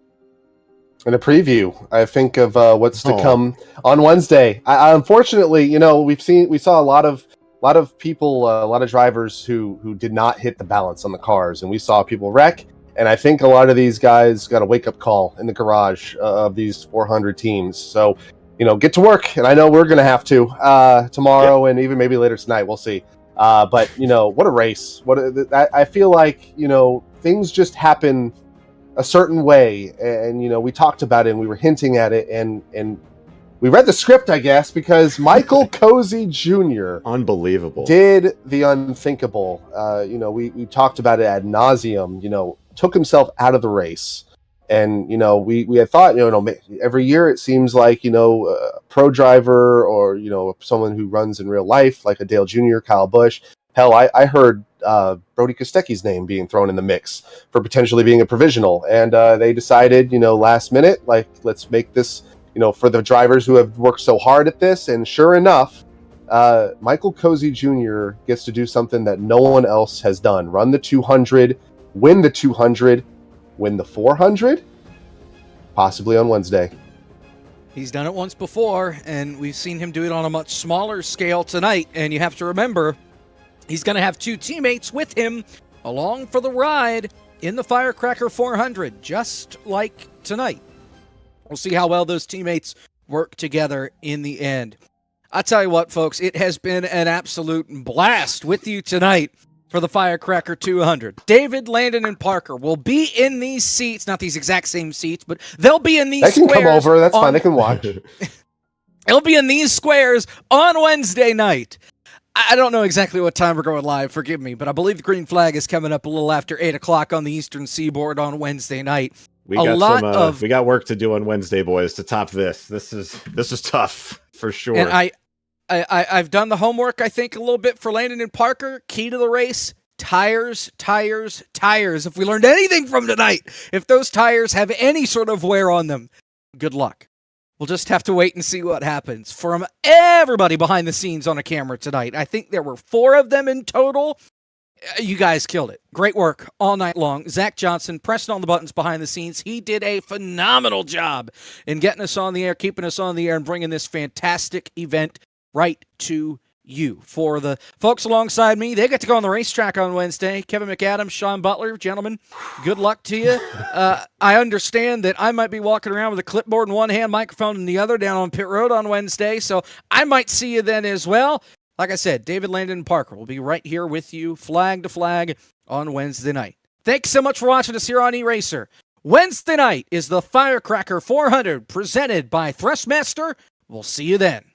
In a preview, I think of what's to come on Wednesday. Unfortunately, we saw a lot of people, a lot of drivers who did not hit the balance on the cars, and we saw people wreck. And I think a lot of these guys got a wake-up call in the garage of these 400 teams. So, get to work. And I know we're going to have to tomorrow and even maybe later tonight. We'll see. But, what a race. I feel like, things just happen a certain way. And, we talked about it and we were hinting at it. And we read the script, I guess, because Michael Cozy Jr. Unbelievable. Did the unthinkable. We talked about it ad nauseum, took himself out of the race. And, we had thought, every year it seems like, a pro driver or, someone who runs in real life, like a Dale Jr., Kyle Busch. Hell, I heard Brody Kostecki's name being thrown in the mix for potentially being a provisional. And they decided, last minute, let's make this, for the drivers who have worked so hard at this. And sure enough, Michael Cozy Jr. gets to do something that no one else has done. Run the 200, win the 200, win the 400, possibly on Wednesday. He's done it once before, and we've seen him do it on a much smaller scale tonight. And you have to remember, he's going to have 2 teammates with him along for the ride in the Firecracker 400, just like tonight. We'll see how well those teammates work together in the end. I'll tell you what, folks, it has been an absolute blast with you tonight for the Firecracker 200. David, Landon, and Parker will be in these seats, not these exact same seats, but they'll be in these squares. They can come over, that's fine, they can watch. They'll be in these squares on Wednesday night. I don't know exactly what time we're going live, forgive me, but I believe the green flag is coming up a little after 8 o'clock on the Eastern Seaboard on Wednesday night. We got work to do on Wednesday, boys, to top this. This is tough, for sure. And I've done the homework, I think, a little bit for Landon and Parker. Key to the race, tires. If we learned anything from tonight, if those tires have any sort of wear on them, good luck. We'll just have to wait and see what happens. From everybody behind the scenes on a camera tonight, I think there were 4 of them in total. You guys killed it. Great work all night long. Zach Johnson pressing all the buttons behind the scenes. He did a phenomenal job in getting us on the air, keeping us on the air, and bringing this fantastic event right to you. For the folks alongside me, they get to go on the racetrack on Wednesday. Kevin McAdams, Sean Butler, gentlemen, good luck to you. I understand that I might be walking around with a clipboard in one hand, microphone in the other, down on pit road on Wednesday, so I might see you then as well. Like I said, David, Landon, and Parker will be right here with you, flag to flag, on Wednesday night. Thanks so much for watching us here on eRacer. Wednesday night is the Firecracker 400 presented by Thrustmaster. We'll see you then.